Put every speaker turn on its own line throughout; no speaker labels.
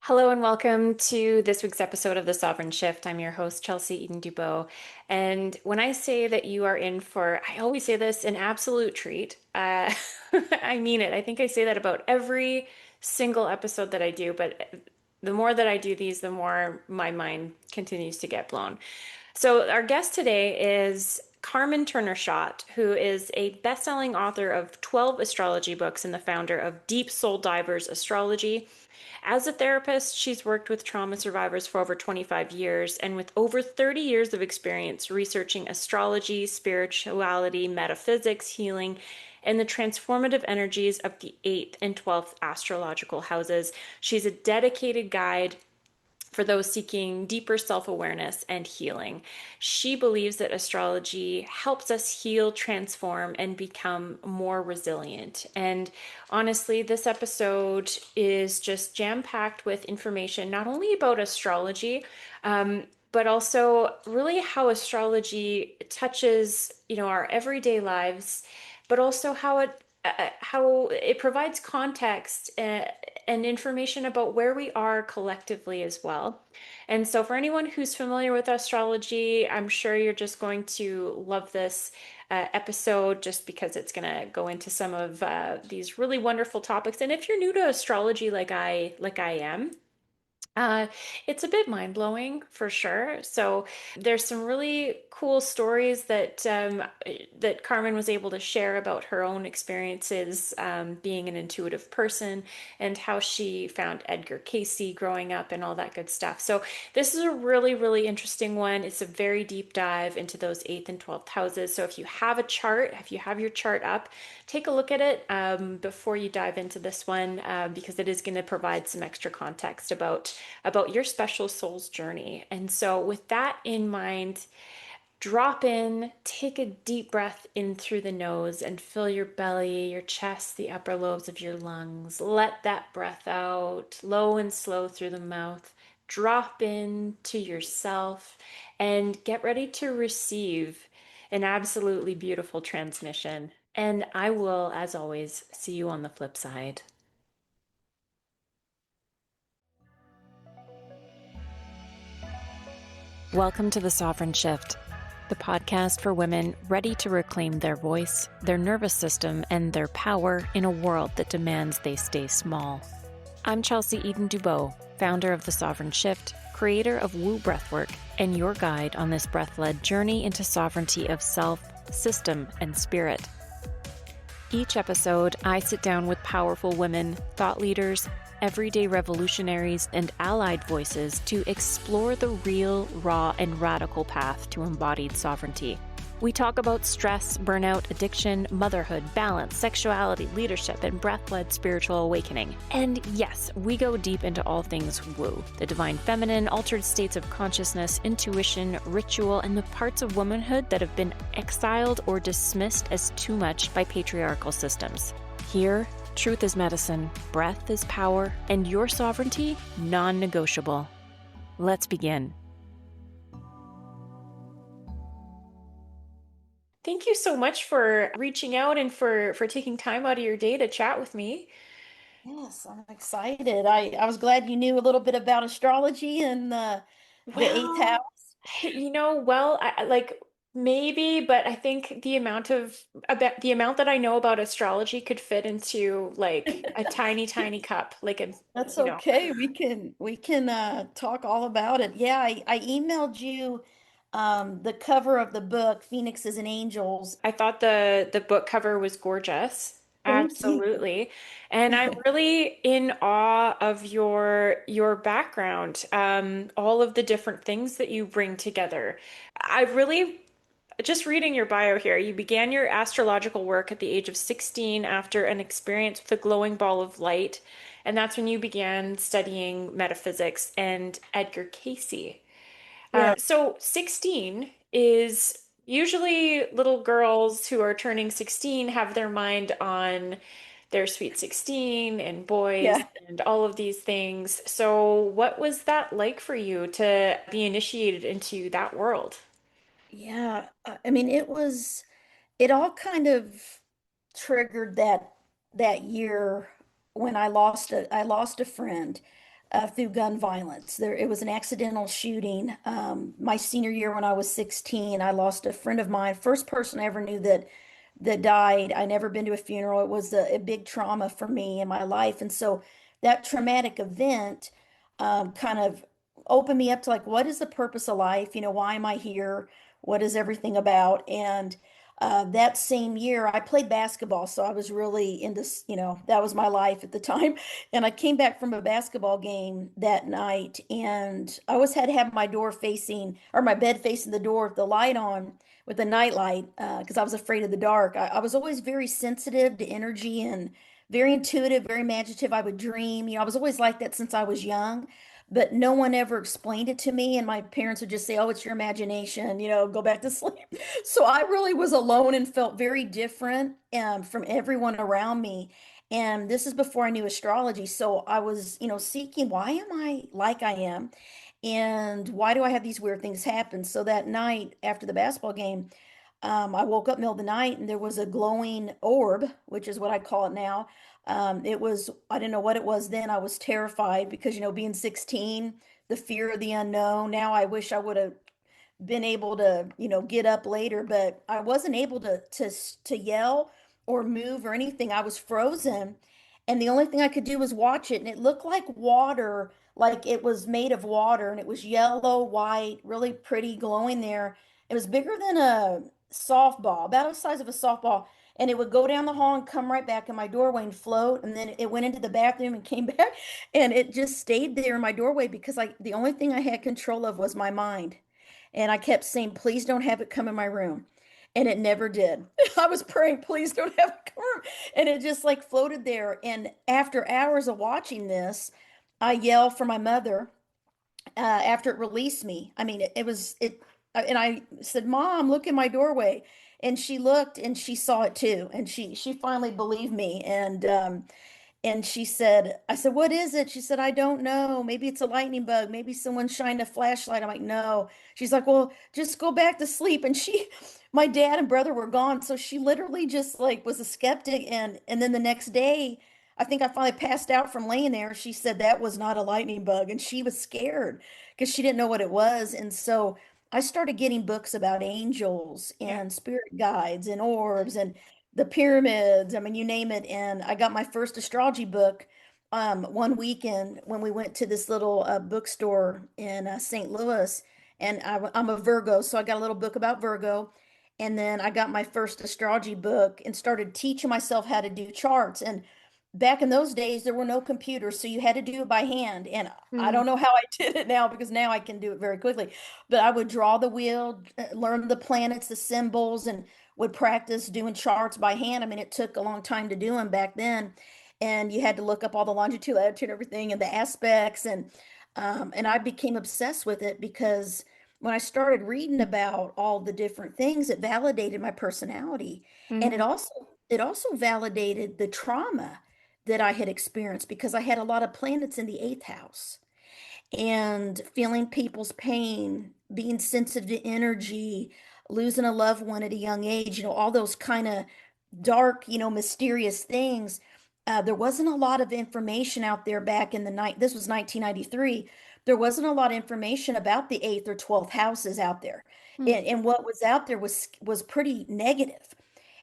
Hello and welcome to this week's episode of The Sovereign Shift. I'm your host, Chelsea Eden Dubeau. And when I say that you are in for, I always say this, an absolute treat. I mean it. I think I say that about every single episode that I do, but the more that I do these, the more my mind continues to get blown. So, our guest today is Carmen Turner-Schott, who is a best-selling author of 12 astrology books and the founder of Deep Soul Divers Astrology. As a therapist, she's worked with trauma survivors for over 25 years and with over 30 years of experience researching astrology, spirituality, metaphysics, healing, and the transformative energies of the 8th and 12th astrological houses. She's a dedicated guide for those seeking deeper self awareness and healing. She believes that astrology helps us heal, transform, and become more resilient. And honestly, this episode is just jam packed with information not only about astrology, but also really how astrology touches, our everyday lives, but also how it provides context and information about where we are collectively as well. And so, for anyone who's familiar with astrology, I'm sure you're just going to love this episode just because it's going to go into some of these really wonderful topics. And if you're new to astrology, like I am, uh, it's a bit mind-blowing for sure. So there's some really cool stories that Carmen was able to share about her own experiences being an intuitive person and how she found Edgar Cayce growing up and all that good stuff. So this is a really, really interesting one. It's a very deep dive into those 8th and 12th houses. So if you have a chart, if you have your chart up, take a look at it before you dive into this one because it is going to provide some extra context about your special soul's journey. And so, with that in mind, drop in, take a deep breath in through the nose and fill your belly, your chest, the upper lobes of your lungs. Let that breath out low and slow through the mouth. Drop in to yourself and get ready to receive an absolutely beautiful transmission. And I will, as always, see you on the flip side. Welcome to The Sovereign Shift, the podcast for women ready to reclaim their voice, their nervous system, and their power in a world that demands they stay small. I'm Chelsea Eden Dubeau, founder of The Sovereign Shift, creator of Woo Breathwork, and your guide on this breath-led journey into sovereignty of self, system, and spirit. Each episode, I sit down with powerful women, thought leaders, everyday revolutionaries, and allied voices to explore the real, raw, and radical path to embodied sovereignty. We talk about stress, burnout, addiction, motherhood, balance, sexuality, leadership, and breath-led spiritual awakening. And yes, we go deep into all things woo, the divine feminine, altered states of consciousness, intuition, ritual, and the parts of womanhood that have been exiled or dismissed as too much by patriarchal systems. Here, truth is medicine, breath is power, and your sovereignty, non-negotiable. Let's begin. Thank you so much for reaching out and for taking time out of your day to chat with me.
Yes, I'm excited. I was glad you knew a little bit about astrology and the eighth
Well,
house.
like maybe, but I think the amount that I know about astrology could fit into like a tiny, tiny cup,
That's
you know.
okay. We can talk all about it. Yeah, I emailed you the cover of the book, Phoenixes and Angels.
I thought the book cover was gorgeous.
Thank you.
Absolutely. And I'm really in awe of your background, all of the different things that you bring together. I really just reading your bio here, you began your astrological work at the age of 16 after an experience with a glowing ball of light, and that's when you began studying metaphysics and Edgar Cayce.
Yeah.
So 16 is usually little girls who are turning 16 have their mind on their sweet 16 and boys
Yeah.
and all of these things. So what was that like for you to be initiated into that world?
Yeah. I mean, it all kind of triggered that year when I lost a friend. through gun violence. It was an accidental shooting. My senior year when I was 16, I lost a friend of mine, first person I ever knew that died. I never been to a funeral. It was a big trauma for me in my life. And so that traumatic event kind of opened me up to like, what is the purpose of life? Why am I here? What is everything about? And that same year, I played basketball, so I was really into, that was my life at the time. And I came back from a basketball game that night, and I always had to have my door facing, or my bed facing the door with the light on, with the night light, because I was afraid of the dark. I was always very sensitive to energy and very intuitive, very imaginative. I would dream. I was always like that since I was young, but no one ever explained it to me. And my parents would just say, "Oh, it's your imagination, go back to sleep." So I really was alone and felt very different from everyone around me. And this is before I knew astrology. So I was, seeking, why am I like I am? And why do I have these weird things happen? So that night after the basketball game, I woke up middle of the night and there was a glowing orb, which is what I call it now. I didn't know what it was then. I was terrified because, being 16, the fear of the unknown. Now I wish I would have been able to, get up later, but I wasn't able to yell or move or anything. I was frozen, and the only thing I could do was watch it, and it looked like water, like it was made of water, and it was yellow, white, really pretty, glowing there. It was bigger than a softball, about the size of a softball, and it would go down the hall and come right back in my doorway and float, and then it went into the bathroom and came back, and it just stayed there in my doorway because the only thing I had control of was my mind. And I kept saying, please don't have it come in my room. And it never did. I was praying, please don't have it come. And it just like floated there. And after hours of watching this, I yelled for my mother after it released me. I mean, and I said, Mom, look in my doorway. And she looked and she saw it too. And she finally believed me. And she said, I said, what is it? She said, I don't know. Maybe it's a lightning bug. Maybe someone shined a flashlight. I'm like, no. She's like, well, just go back to sleep. And my dad and brother were gone. So she literally just like was a skeptic. And then the next day, I think I finally passed out from laying there. She said that was not a lightning bug. And she was scared because she didn't know what it was. And so I started getting books about angels
Yeah.
and spirit guides and orbs and the pyramids. I mean, you name it. And I got my first astrology book one weekend when we went to this little bookstore in St. Louis. And I'm a Virgo, so I got a little book about Virgo. And then I got my first astrology book and started teaching myself how to do charts. And back in those days, there were no computers, so you had to do it by hand. And I
Mm.
don't know how I did it now because now I can do it very quickly. But I would draw the wheel, learn the planets, the symbols, and would practice doing charts by hand. I mean, it took a long time to do them back then, and you had to look up all the longitude, latitude, everything, and the aspects, and I became obsessed with it because when I started reading about all the different things, it validated my personality, and
Mm.
it also validated the trauma that I had experienced because I had a lot of planets in the eighth house and feeling people's pain, being sensitive to energy, losing a loved one at a young age, all those kind of dark, mysterious things. There wasn't a lot of information out there back in the night. This was 1993. There wasn't a lot of information about the eighth or 12th houses out there.
Mm.
And what was out there was pretty negative.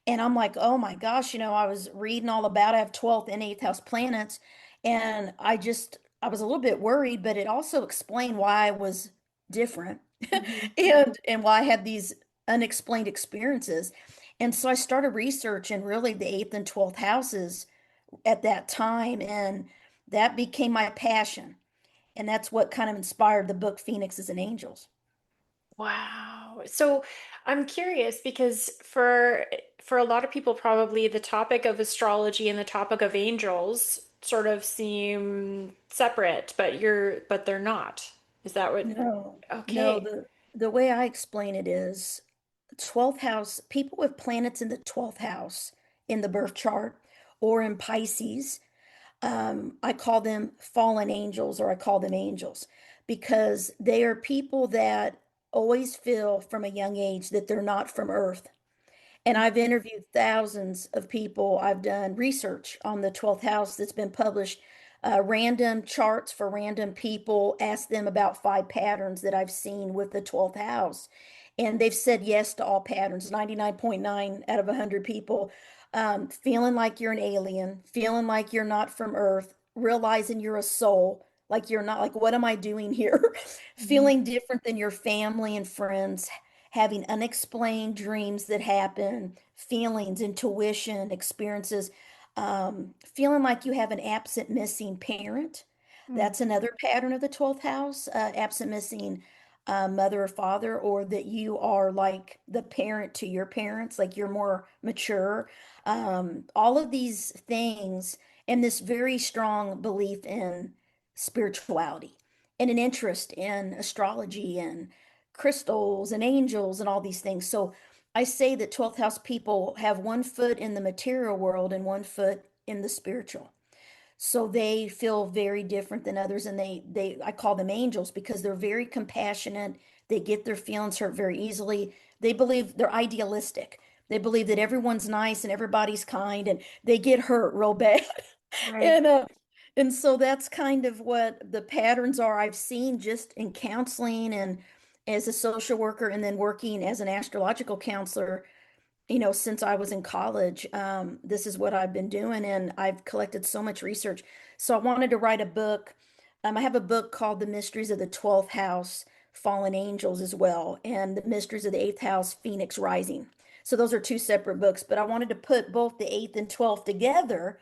And I'm like, oh my gosh, I was reading all about I have 12th and 8th house planets. And I was a little bit worried, but it also explained why I was different
Mhm.
and why I had these unexplained experiences. And so I started researching really the 8th and 12th houses at that time. And that became my passion. And that's what kind of inspired the book Phoenixes and Angels.
Wow. So I'm curious because for a lot of people, probably the topic of astrology and the topic of angels sort of seem separate, but they're not. Is that what?
No, no,
Okay.
the way I explain it is 12th house, people with planets in the 12th house in the birth chart or in Pisces, I call them fallen angels or I call them angels because they are people that always feel from a young age that they're not from Earth. And I've interviewed thousands of people. I've done research on the 12th house that's been published random charts for random people, ask them about 5 patterns that I've seen with the 12th house. And they've said yes to all patterns, 99.9 out of 100 people. Feeling like you're an alien, feeling like you're not from Earth, realizing you're a soul, like you're not, like, what am I doing here?
Mhm.
Feeling different than your family and friends, having unexplained dreams that happen, feelings, intuition, experiences, feeling like you have an absent, missing parent.
Mm.
That's another pattern of the 12th house, absent, missing mother or father, or that you are like the parent to your parents, like you're more mature. All of these things, and this very strong belief in spirituality and an interest in astrology and crystals and angels and all these things. So I say that 12th house people have one foot in the material world and one foot in the spiritual. So they feel very different than others, and they I call them angels because they're very compassionate. They get their feelings hurt very easily. They believe they're idealistic. They believe that everyone's nice and everybody's kind, and they get hurt real bad.
Right.
And and so that's kind of what the patterns are I've seen just in counseling and as a social worker, and then working as an astrological counselor, since I was in college. This is what I've been doing, and I've collected so much research. So I wanted to write a book. I have a book called The Mysteries of the 12th House, Fallen Angels as well, and The Mysteries of the 8th House, Phoenix Rising. So those are two separate books, but I wanted to put both the 8th and 12th together,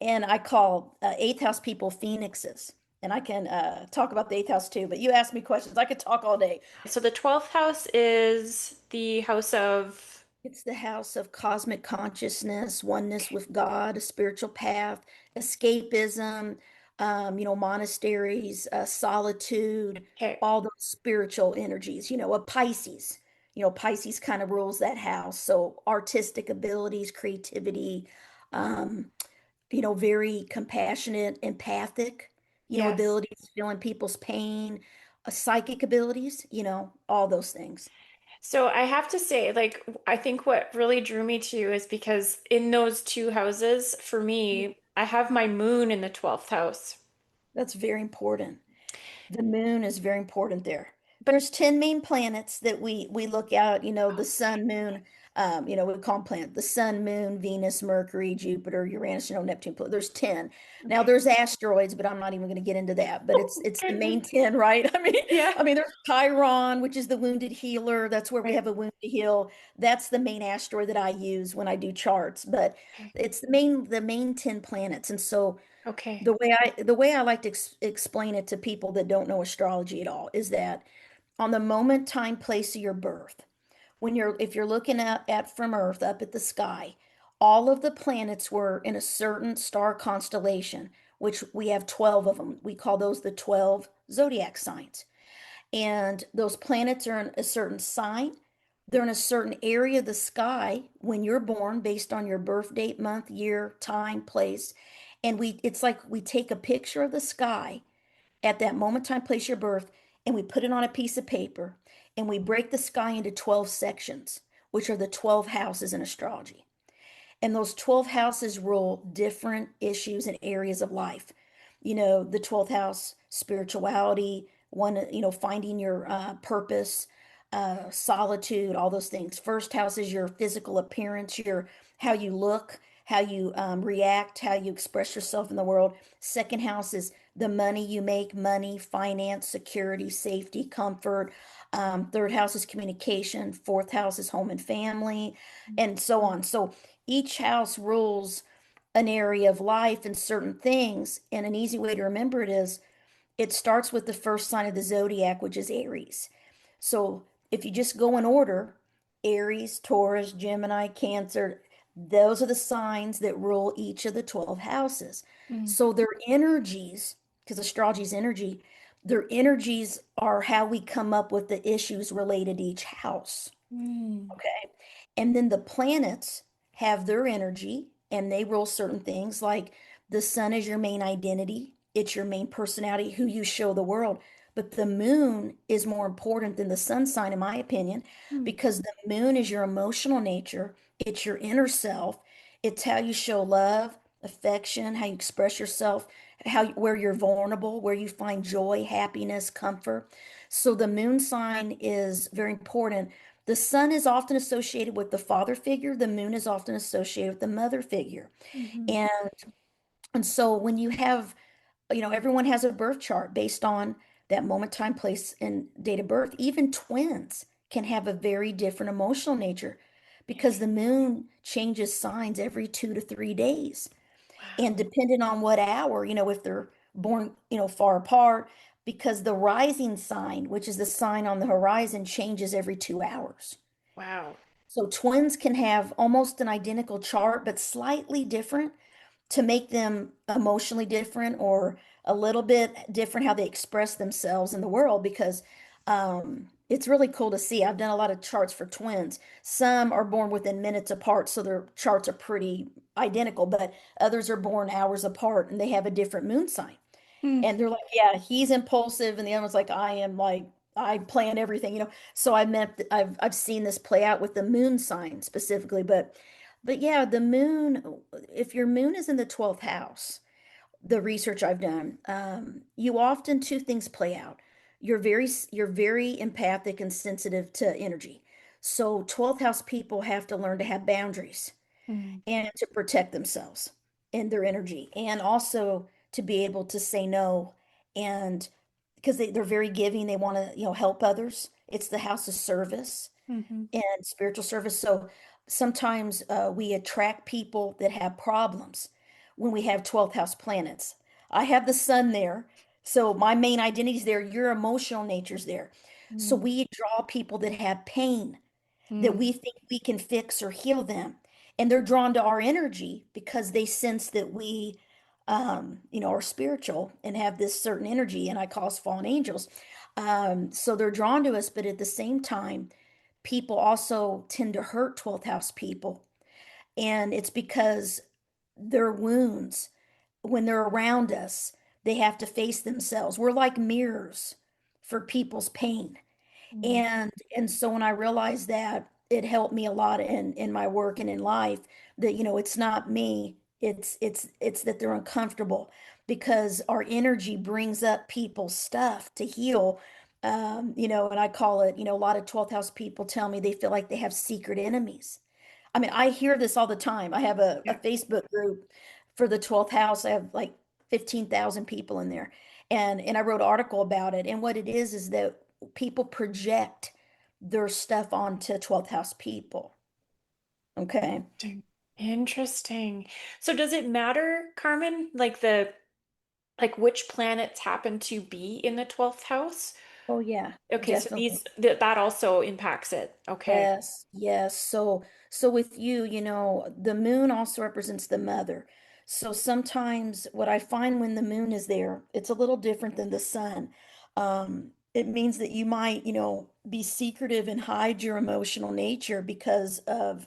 and I call 8th house people phoenixes. And I can talk about the 8th house too, but you ask me questions, I could talk all day.
So the 12th house is the house of,
It's the house of cosmic consciousness, oneness with God, a spiritual path, escapism, monasteries, solitude,
okay.
all those spiritual energies, a Pisces. Pisces kind of rules that house. So artistic abilities, creativity, um, very compassionate, empathic,
Yes.
abilities, feeling people's pain, psychic abilities, all those things.
So I have to say, like, I think what really drew me to you is because in those two houses, for me, I have my moon in the 12th house.
That's very important. The moon is very important there.
But
There's 10 main planets that we look at, the sun, moon, we call them planet, the sun, moon, Venus, Mercury, Jupiter, Uranus, Neptune, Pluto. There's 10. Now
okay.
there's asteroids, but I'm not even going to get into that. But it's the
Goodness.
main 10, right? I mean,
Yeah.
there's Chiron, which is the wounded healer. That's where we
Right.
have a wound to heal. That's the main asteroid that I use when I do charts. But
Okay.
it's the main 10 planets. And so
Okay.
the way I like to explain it to people that don't know astrology at all is that on the moment, time, place of your birth, if you're looking at from Earth up at the sky, all of the planets were in a certain star constellation, which we have 12 of them. We call those the 12 zodiac signs. And those planets are in a certain sign. They're in a certain area of the sky when you're born based on your birth date, month, year, time, place. And it's like we take a picture of the sky at that moment, time, place, your birth, and we put it on a piece of paper, and we break the sky into 12 sections, which are the 12 houses in astrology. And those 12 houses rule different issues and areas of life. The 12th house, spirituality, finding your purpose, solitude, all those things. First house is your physical appearance, your how you look, how you react, how you express yourself in the world. Second house is the money you make, money, finance, security, safety, comfort. Third house is communication. Fourth house is home and family, and so on. So each house rules an area of life and certain things. And an easy way to remember it is it starts with the first sign of the zodiac, which is Aries. So if you just go in order, Aries, Taurus, Gemini, Cancer, those are the signs that rule each of the 12 houses.
Mm.
So their energies, because astrology is energy, their energies are how we come up with the issues related to each house.
Mm.
Okay. And then the planets have their energy and they rule certain things like the sun is your main identity, it's your main personality, who you show the world. But the moon is more important than the sun sign, in my opinion,
Mm.
because the moon is your emotional nature, it's your inner self, it's how you show love, affection, how you express yourself, where you're vulnerable, where you find joy, happiness, comfort. So the moon sign is very important. The sun is often associated with the father figure. The moon is often associated with the mother figure.
Hmm.
And and so when you have, everyone has a birth chart based on that moment, time, place, and date of birth. Even twins can have a very different emotional nature because the moon changes signs every 2 to 3 days. And
Wow.
depending on what hour, if they're born, far apart, because the rising sign, which is the sign on the horizon, changes every 2 hours.
Wow.
So twins can have almost an identical chart, but slightly different to make them emotionally different or a little bit different how they express themselves in the world because it's really cool to see. I've done a lot of charts for twins. Some are born within minutes apart, so their charts are pretty identical, but others are born hours apart and they have a different moon sign.
Hmm.
And they're like, yeah, he's impulsive, and the other one's like, I am like, I plan everything. So I've seen this play out with the moon sign specifically, but yeah, the moon, if your moon is in the 12th house, the research I've done, you often two things play out. You're very empathic and sensitive to energy. So 12th house people have to learn to have boundaries
Hmm.
and to protect themselves and their energy, and also to be able to say no. And because they're very giving, they want to, help others. It's the house of service
Hmm.
and spiritual service. So sometimes we attract people that have problems when we have 12th house planets. I have the sun there. So my main identity is there. Your emotional nature's there. So
Hmm.
we draw people that have pain that
Hmm.
we think we can fix or heal them. And they're drawn to our energy because they sense that we, are spiritual and have this certain energy, and I call us fallen angels. So they're drawn to us, but at the same time, people also tend to hurt 12th house people. And it's because their wounds, when they're around us, they have to face themselves. We're like mirrors for people's pain.
Hmm.
And so when I realized that, it helped me a lot in my work and in life, that it's not me, it's that they're uncomfortable because our energy brings up people's stuff to heal. And I call it, a lot of 12th house people tell me they feel like they have secret enemies. I mean, I hear this all the time. I have a
Yeah.
Facebook group for the 12th house. I have like 15,000 people in there. And I wrote an article about it. And what it is that people project their stuff onto 12th house people. Okay.
Interesting. Interesting. So does it matter, Carmen, like which planets happen to be in the 12th house?
Oh yeah,
Okay, so
definitely.
that also impacts it. Okay.
Yes, yes. So with you, the moon also represents the mother. So sometimes what I find when the moon is there, it's a little different than the sun. It means that you might, be secretive and hide your emotional nature because of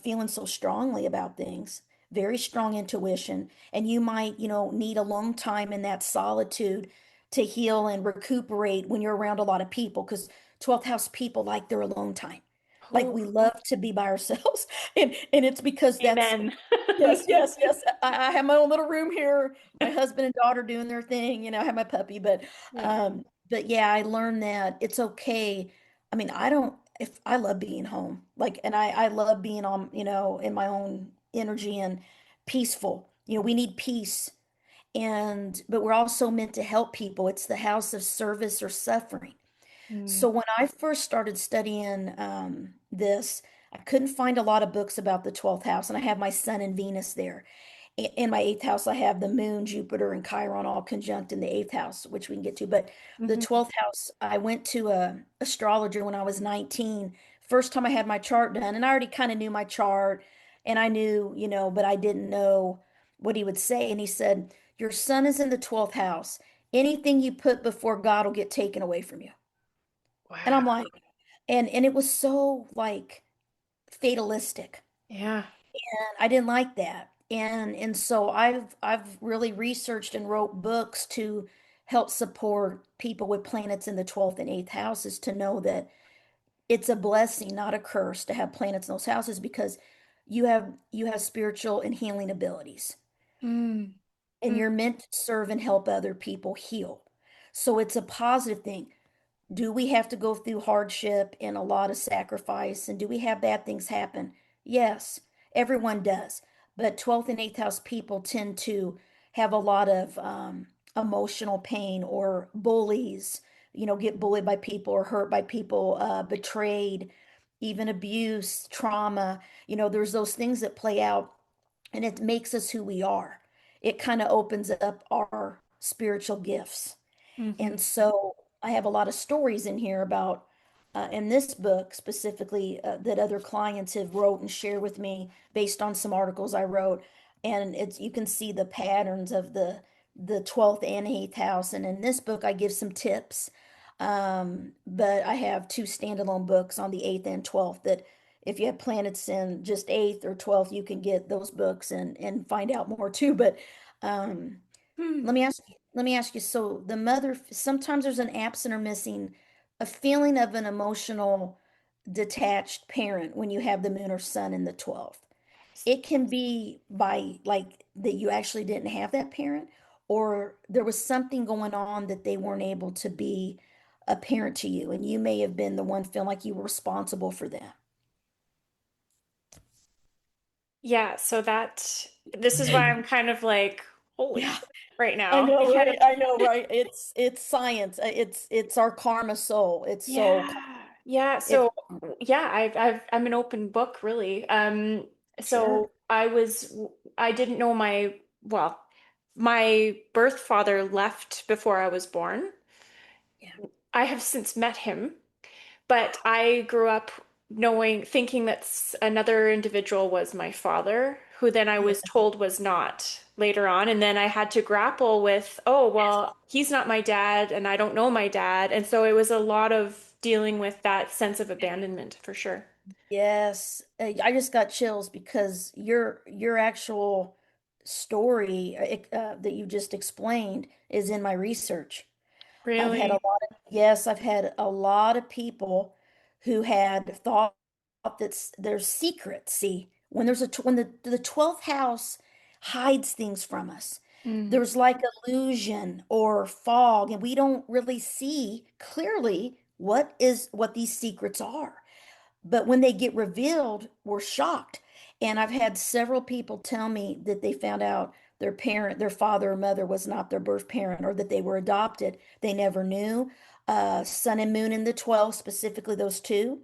feeling so strongly about things, very strong intuition, and you might, need a long time in that solitude to heal and recuperate when you're around a lot of people because 12th house people like their alone time. Like
Oh,
we love to be by ourselves. And it's because that's,
amen.
yes, yes, yes. I have my own little room here, my husband and daughter doing their thing, I have my puppy,
Yeah.
but yeah, I learned that it's okay. I mean, I don't, if I love being home, like, and I love being on, in my own energy and peaceful. We need peace. But we're also meant to help people. It's the house of service or suffering.
Mm.
So when I first started studying this, I couldn't find a lot of books about the 12th house, and I have my sun and Venus there. In my eighth house, I have the moon, Jupiter, and Chiron all conjunct in the eighth house, which we can get to. But the
Hmm.
12th house, I went to a astrologer when I was 19. First time I had my chart done, and I already kind of knew my chart, and I knew, but I didn't know what he would say. And he said, your sun is in the 12th house. Anything you put before God will get taken away from you. And
Wow.
I'm like, and it was so like fatalistic.
Yeah.
And I didn't like that. And so I've really researched and wrote books to help support people with planets in the 12th and 8th houses to know that it's a blessing, not a curse, to have planets in those houses because you have spiritual and healing abilities.
Mm.
and
Mm.
you're meant to serve and help other people heal. So it's a positive thing. Do we have to go through hardship and a lot of sacrifice? And do we have bad things happen? Yes, everyone does. But 12th and 8th house people tend to have a lot of emotional pain or bullies, get bullied by people or hurt by people, betrayed, even abuse, trauma. There's those things that play out and it makes us who we are. It kind of opens up our spiritual gifts.
Mhm.
And so I have a lot of stories in here about, in this book specifically, that other clients have wrote and shared with me based on some articles I wrote. And it's you can see the patterns of the 12th and 8th house. And in this book, I give some tips. But I have two standalone books on the 8th and 12th that if you have planets in just 8th or 12th, you can get those books and find out more too. But um,
Hmm.
let me ask you, so the mother, sometimes there's an absent or missing, a feeling of an emotional detached parent when you have the moon or sun in the 12th. It can be by like that you actually didn't have that parent, or there was something going on that they weren't able to be a parent to you, and you may have been the one feeling like you were responsible for them.
Yeah, so this is why I'm kind of like, holy
Yeah,
shit right
I
now
know,
because
right? I know, right? It's science. It's our karma soul. It's so
yeah. Yeah,
it's
so yeah, I'm an open book really.
sure.
So I didn't know my birth father left before I was born.
Yeah.
I have since met him. But I grew up thinking that another individual was my father, who then I
Yeah.
was told was not later on. And then I had to grapple with, oh, well, he's not my dad, and I don't know my dad. And so it was a lot of dealing with that sense of abandonment for sure.
Yes. I just got chills because your actual story that you just explained is in my research.
Really?
I've had a lot of people who had thought that there's secrets. See, when the 12th house hides things from us,
Mm,
there's like illusion or fog, and we don't really see clearly what these secrets are. But when they get revealed, we're shocked. And I've had several people tell me that they found out their father or mother was not their birth parent, or that they were adopted. They never knew. Sun and moon in the 12, specifically those two.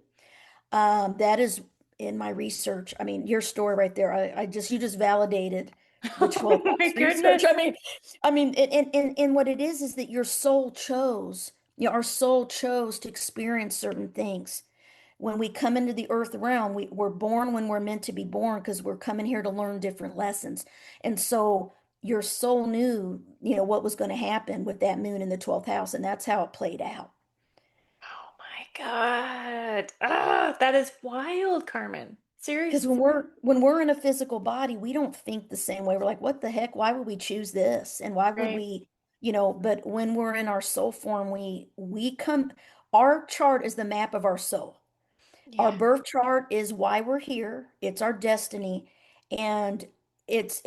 That is in my research. I mean, your story right there. You just validated the 12th
Oh my
house research.
goodness.
And what it is that your soul chose, our soul chose to experience certain things. When we come into the earth realm, we're born when we're meant to be born because we're coming here to learn different lessons. And so your soul knew, what was going to happen with that moon in the 12th house, and that's how it played out.
Oh my God. Ah, that is wild, Carmen.
Because
Seriously.
when we're in a physical body, we don't think the same way. We're like, what the heck? Why would we choose this? And why would
Right.
we, but when we're in our soul form, we come, our chart is the map of our soul. Our
Yeah.
birth chart is why we're here. It's our destiny, and it's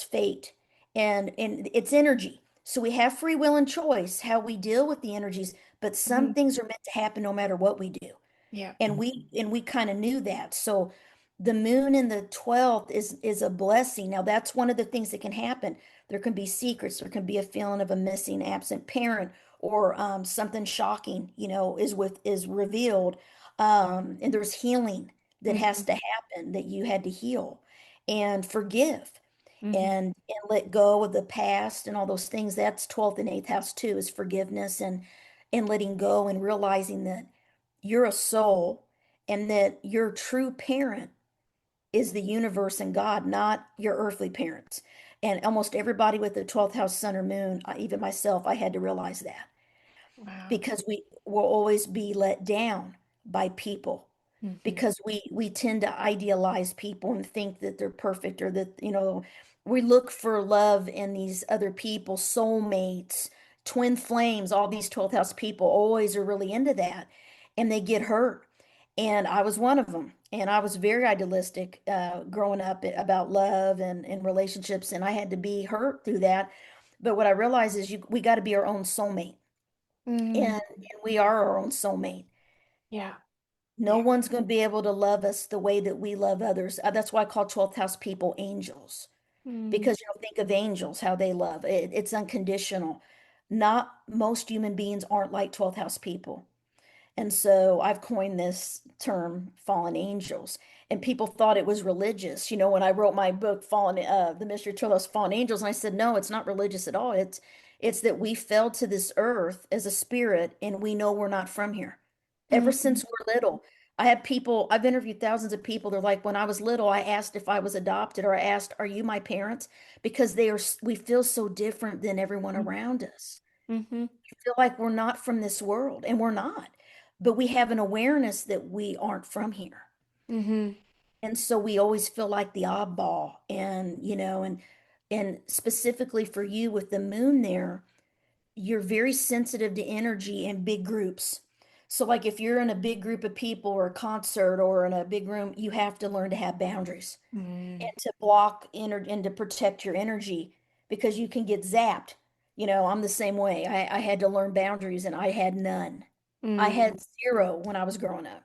fate, and it's energy. So we have free will and choice how we deal with the energies, but some
Mhm.
things are meant to happen no matter what we do.
Yeah.
And we kind of knew that. So the moon in the 12th is a blessing. Now that's one of the things that can happen. There can be secrets, there can be a feeling of a missing absent parent, or something shocking, is revealed. And there's healing that has
Hmm.
to happen, that you had to heal and forgive
Hmm.
and let go of the past and all those things. That's 12th and 8th house too, is forgiveness and letting go and realizing that you're a soul, and that your true parent is the universe and God, not your earthly parents. And almost everybody with the 12th house sun or moon, even myself, I had to realize that,
Wow.
because we will always be let down by people,
Hmm.
because we tend to idealize people and think that they're perfect, or that, we look for love in these other people, soulmates, twin flames. All these 12th house people always are really into that, and they get hurt. And I was one of them. And I was very idealistic growing up about love and relationships. And I had to be hurt through that. But what I realized is we got to be our own soulmate.
Mm,
And we are our own soulmate.
yeah.
No
Yeah.
one's going to be able to love us the way that we love others. That's why I call 12th house people angels.
Mm,
Because think of angels, how they love. It's unconditional. Not most human beings aren't like 12th house people. And so I've coined this term fallen angels. And people thought it was religious. When I wrote my book, The Mystery of Twelfth Fallen Angels, and I said, no, it's not religious at all. It's that we fell to this earth as a spirit and we know we're not from here. Ever
mm,
since we're little. I've interviewed thousands of people. They're like, when I was little, I asked if I was adopted, or I asked, are you my parents? Because we feel so different than everyone
mm,
around us.
mhm,
Feel like we're not from this world, and we're not. But we have an awareness that we aren't from here.
mhm,
And so we always feel like the oddball. And, and specifically for you with the moon there, you're very sensitive to energy in big groups. So like if you're in a big group of people or a concert or in a big room, you have to learn to have boundaries and
mm,
to block and to protect your energy because you can get zapped. I'm the same way. I had to learn boundaries and I had none. I
mm,
had zero when I was growing up.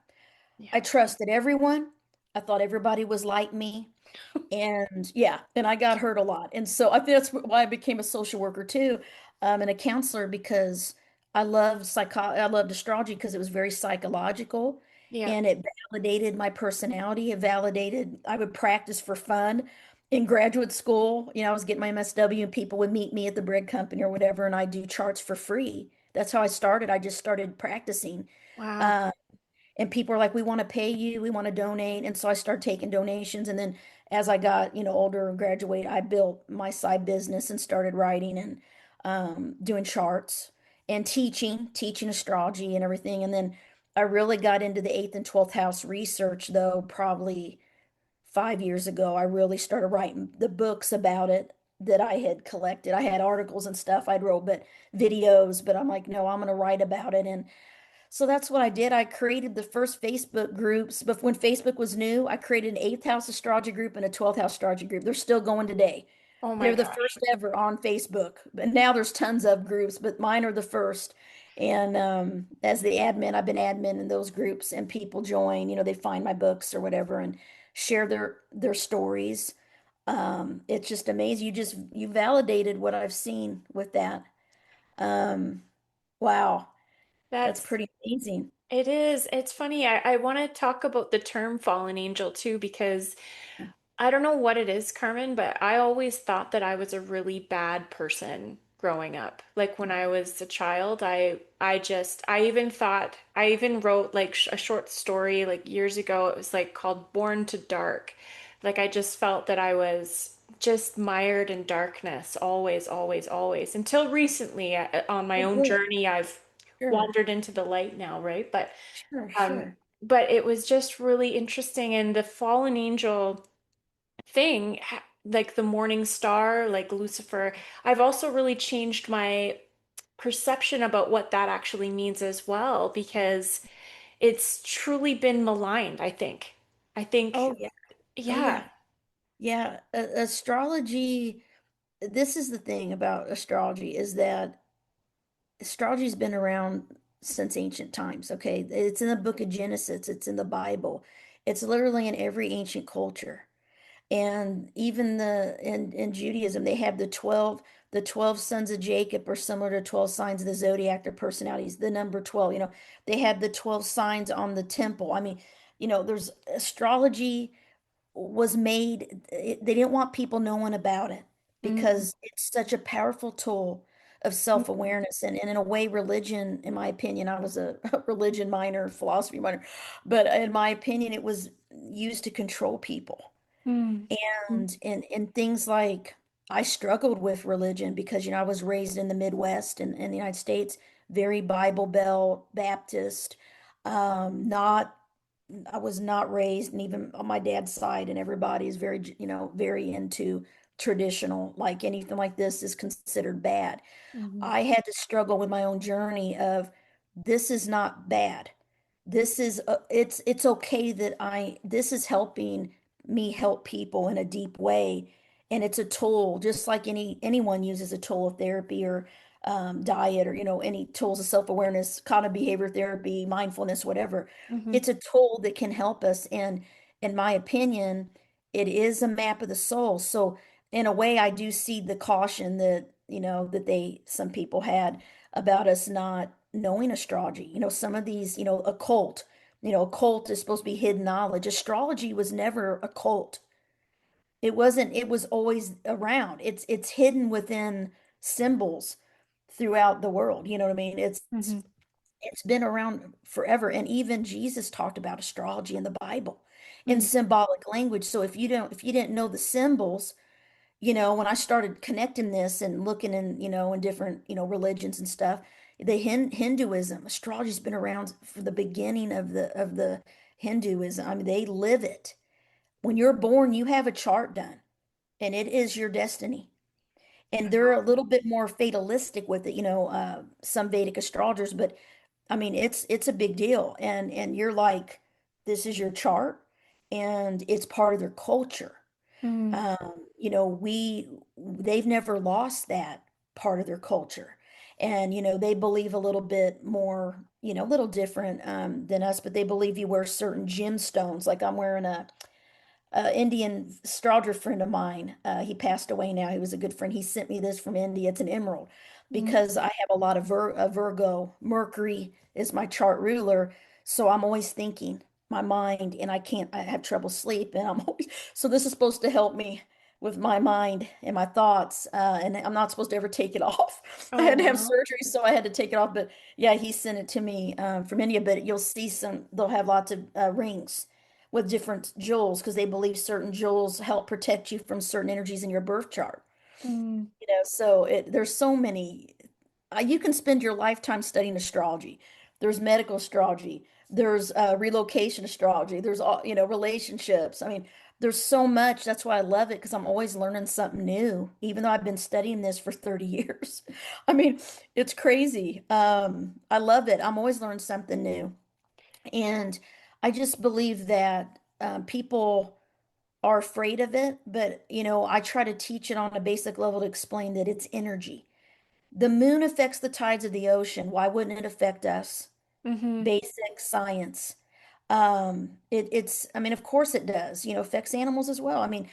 I
yeah.
trusted everyone. I thought everybody was like me. And yeah, and I got hurt a lot. And so I think that's why I became a social worker too, and a counselor because I loved astrology because it was very psychological
Yeah.
and it validated my personality. I would practice for fun. In graduate school, I was getting my MSW and people would meet me at the bread company or whatever, and I do charts for free. That's how I started. I just started practicing.
Wow.
Uh, and people are like, we want to pay you, we want to donate. And so I started taking donations. And then as I got, older and graduate, I built my side business and started writing and doing charts and teaching astrology and everything. And then I really got into the 8th and 12th house research, though, probably 5 years ago. I really started writing the books about it that I had collected. I had articles and stuff I'd wrote, but videos, but I'm like, no, I'm going to write about it. And so that's what I did. I created the first Facebook groups, but when Facebook was new, I created an 8th house astrology group and a 12th house astrology group. They're still going today.
Oh my
They're the
gosh.
first ever on Facebook, but now there's tons of groups, but mine are the first. And as the admin, I've been admin in those groups, and people join. They find my books or whatever and share their stories. It's just amazing. You validated what I've seen with that. Um, wow, that's
That's
pretty amazing.
it is. It's funny. I want to talk about the term fallen angel too, because I don't know what it is, Carmen, but I always thought that I was a really bad person growing up. Like when I was a child, I even thought I even wrote like a short story like years ago. It was like called Born to Dark. Like I just felt that I was just mired in darkness always, always, always. Until recently, on my
Oh,
own
good.
journey, I've
Sure.
wandered into the light now, right?
Sure.
Um,
Sure.
but it was just really interesting. And the fallen angel thing, like the morning star, like Lucifer, I've also really changed my perception about what that actually means as well, because it's truly been maligned, I think. I think,
Oh, yeah. Oh,
yeah.
yeah. Yeah. Astrology, this is the thing about astrology is that astrology's been around since ancient times, okay? It's in the book of Genesis, it's in the Bible. It's literally in every ancient culture. And even in Judaism, they have the 12 sons of Jacob are similar to 12 signs of the zodiac, their personalities, the number 12, they have the 12 signs on the temple. I mean, there's astrology was made, they didn't want people knowing about it
Mm,
because it's such a powerful tool of
mm,
self-awareness. And in a way, religion, in my opinion, I was a religion minor, philosophy minor, but in my opinion, it was used to control people.
mm, mm,
And things like I struggled with religion because I was raised in the Midwest in the United States, very Bible Belt Baptist. Not I was not raised, and even on my dad's side, and everybody is very very into traditional. Like anything like this is considered bad.
mhm,
I had to struggle with my own journey of this is not bad. this is it's okay that this is helping me help people in a deep way, and it's a tool just like anyone uses a tool of therapy or diet, or any tools of self-awareness, cognitive behavior therapy, mindfulness, whatever.
Hmm.
It's a tool that can help us, and in my opinion, it is a map of the soul. So in a way, I do see the caution that that some people had about us not knowing astrology. Some of these, occult is supposed to be hidden knowledge. Astrology was never occult. It wasn't, it was always around. It's hidden within symbols throughout the world. You know what I mean?
Hmm.
It's been around forever. And even Jesus talked about astrology in the Bible in
Hmm.
symbolic language. So if you didn't know the symbols, when I started connecting this and looking in different, religions and stuff, the Hinduism, astrology's been around for the beginning of the Hinduism. I mean, they live it. When you're born, you have a chart done, and it is your destiny. And they're a little bit more fatalistic with it, some Vedic astrologers, but I mean, it's a big deal. And you're like, this is your chart, and it's part of their culture.
Hmm.
They've never lost that part of their culture. And, they believe a little bit more, a little different than us, but they believe you wear certain gemstones. Like I'm wearing a Indian astrologer friend of mine. He passed away now. He was a good friend. He sent me this from India. It's an emerald
Hmm.
because I have a lot of Virgo. Mercury is my chart ruler. So I'm always thinking my mind, and I have trouble sleep. And I'm always, so this is supposed to help me with my mind and my thoughts. And I'm not supposed to ever take it off. I
Oh,
had to have
wow.
surgery, so I had to take it off. But yeah, he sent it to me from India. But you'll see they'll have lots of rings with different jewels because they believe certain jewels help protect you from certain energies in your birth chart.
Mm.
So there's so many. You can spend your lifetime studying astrology. There's medical astrology. There's relocation astrology. There's all, relationships. I mean, there's so much. That's why I love it because I'm always learning something new, even though I've been studying this for 30 years. I mean, it's crazy. I love it. I'm always learning something new. And I just believe that people are afraid of it, but I try to teach it on a basic level to explain that it's energy. The moon affects the tides of the ocean. Why wouldn't it affect us?
Hmm.
Basic science. I mean, of course it does, affects animals as well. I mean,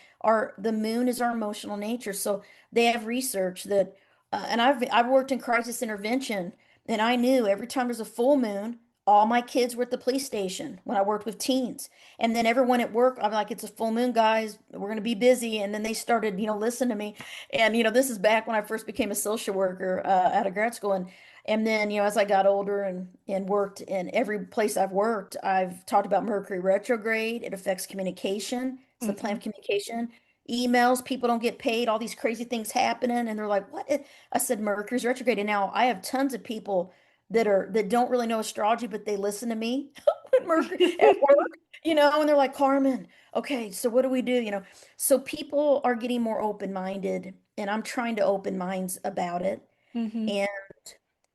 the moon is our emotional nature. So they have research that, and I've worked in crisis intervention, and I knew every time there's a full moon, all my kids were at the police station when I worked with teens. And then everyone at work, I'm like, it's a full moon, guys. We're going to be busy. And then they started, listen to me. And, this is back when I first became a social worker out of grad school. And then, as I got older and worked in every place I've worked, I've talked about Mercury retrograde. It affects communication. It's the plan
Hmm.
of communication. Emails, people don't get paid, all these crazy things happening, and they're like, "What?" I said Mercury's retrograde. And now I have tons of people that don't really know astrology, but they listen to me when Mercury at work, and they're like, Carmen, okay, so what do we do? So people are getting more open-minded, and I'm trying to open minds about it.
Hmm.
And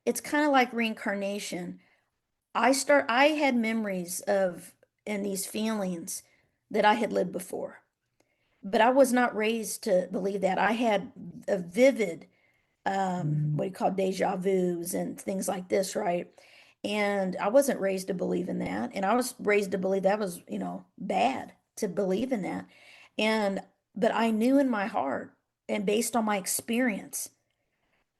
it's kind of like reincarnation. I had memories of and these feelings that I had lived before, but I was not raised to believe that. I had a vivid, what do you call deja vus and things like this, right? And I wasn't raised to believe in that. And I was raised to believe that was, bad to believe in that. And, but I knew in my heart and based on my experience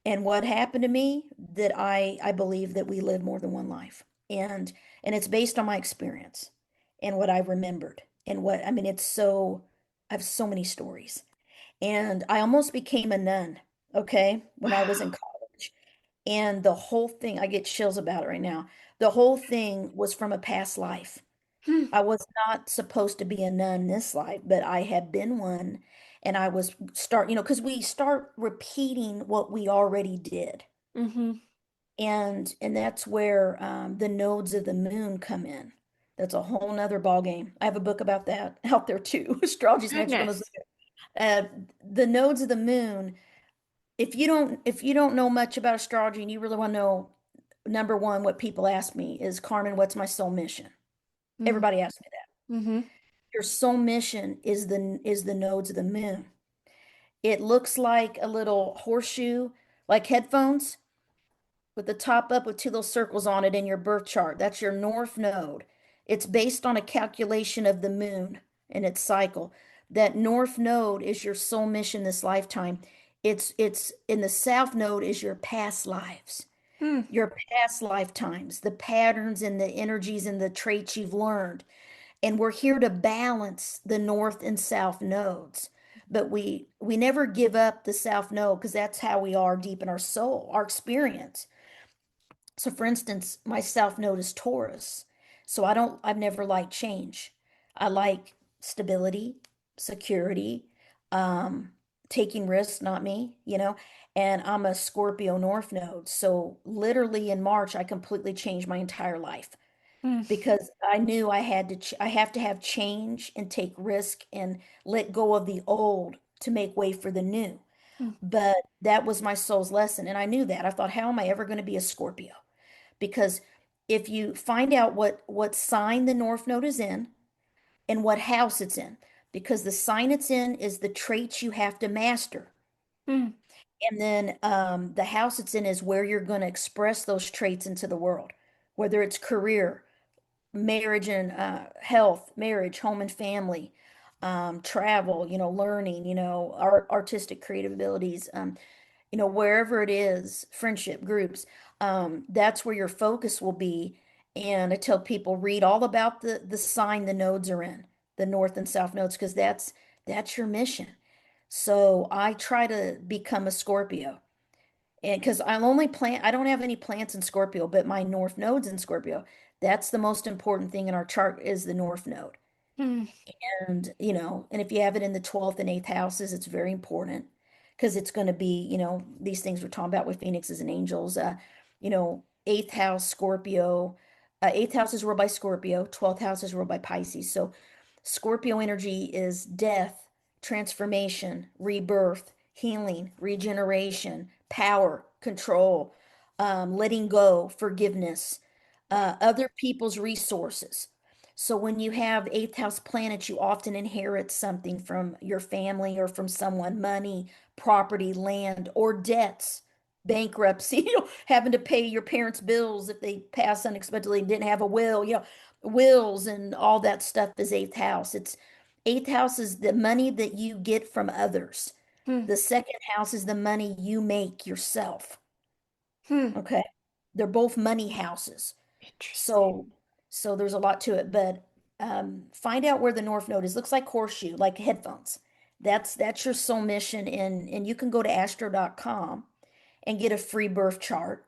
and what happened to me that I believe that we live more than one life. And it's based on my experience and what I remembered and what I mean I have so many stories. And I almost became a nun, okay, when I was in
Wow.
college. And the whole thing, I get chills about it right now. The whole thing was from a past life.
Hmm.
I was not supposed to be a nun this life, but I had been one. And I was because we start repeating what we already did.
Hmm.
And that's where the nodes of the moon come in. That's a whole nother ball game. I have a book about that out there too. Astrology's next one is
Goodness.
uh, the nodes of the moon. If you don't know much about astrology and you really want to know number one, what people ask me is, Carmen, what's my soul mission?
Mm,
Everybody asks me that.
mm-hmm,
Your soul mission is the nodes of the moon. It looks like a little horseshoe, like headphones, with the top up with two little circles on it in your birth chart. That's your north node. It's based on a calculation of the moon and its cycle. That north node is your soul mission this lifetime. It's in the south node is your past lives,
mm,
your past lifetimes, the patterns and the energies and the traits you've learned. And we're here to balance the north and south nodes. But we never give up the south node because that's how we are deep in our soul, our experience. So for instance, my south node is Taurus. So I've never liked change. I like stability, security, um, taking risks, not me, you know. And I'm a Scorpio North node. So literally in March, I completely changed my entire life
mm,
because I knew I have to have change and take risk and let go of the old to make way for the new.
mm,
But that was my soul's lesson. And I knew that. I thought, how am I ever going to be a Scorpio? Because if you find out what sign the North Node is in and what house it's in, because the sign it's in is the traits you have to master.
mm,
And then the house it's in is where you're going to express those traits into the world, whether it's career, marriage and health, marriage, home and family, travel, learning, artistic creative abilities, wherever it is, friendship groups, that's where your focus will be. And I tell people read all about the sign the nodes are in, the north and south nodes, because that's your mission. So I try to become a Scorpio. And because I don't have any plants in Scorpio, but my north node's in Scorpio. That's the most important thing in our chart is the north node.
mm,
And, and if you have it in the 12th and 8th houses, it's very important because it's going to be, these things we're talking about with phoenixes and angels, 8th house, Scorpio, 8th house is ruled by Scorpio, 12th house is ruled by Pisces. So Scorpio energy is death, transformation, rebirth, healing, regeneration, power, control, letting go, forgiveness, other people's resources. So when you have eighth house planets, you often inherit something from your family or from someone, money, property, land, or debts, bankruptcy, having to pay your parents' bills if they pass unexpectedly and didn't have a will, wills and all that stuff is eighth house. It's eighth house is the money that you get from others.
mm,
The second house is the money you make yourself.
mm.
Okay. They're both money houses.
Interesting.
So, so there's a lot to it, but find out where the North Node is. Looks like horseshoe, like headphones. That's your soul mission, and you can go to astro.com and get a free birth chart,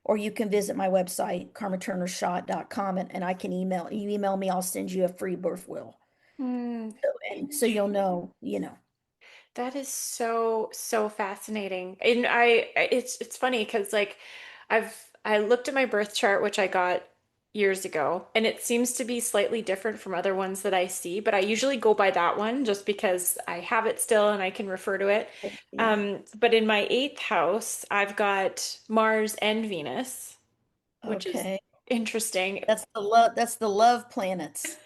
or you can visit my website, carmenturnerschott.com, and I can email me, I'll send you a free birth will.
Mm,
And so you'll know.
that is so, so fascinating. And it's funny because like I looked at my birth chart, which I got years ago, and it seems to be slightly different from other ones that I see, but I usually go by that one just because I have it still and I can refer to it.
Yeah.
But in my eighth house, I've got Mars and Venus, which is
Okay.
interesting.
That's the love planets,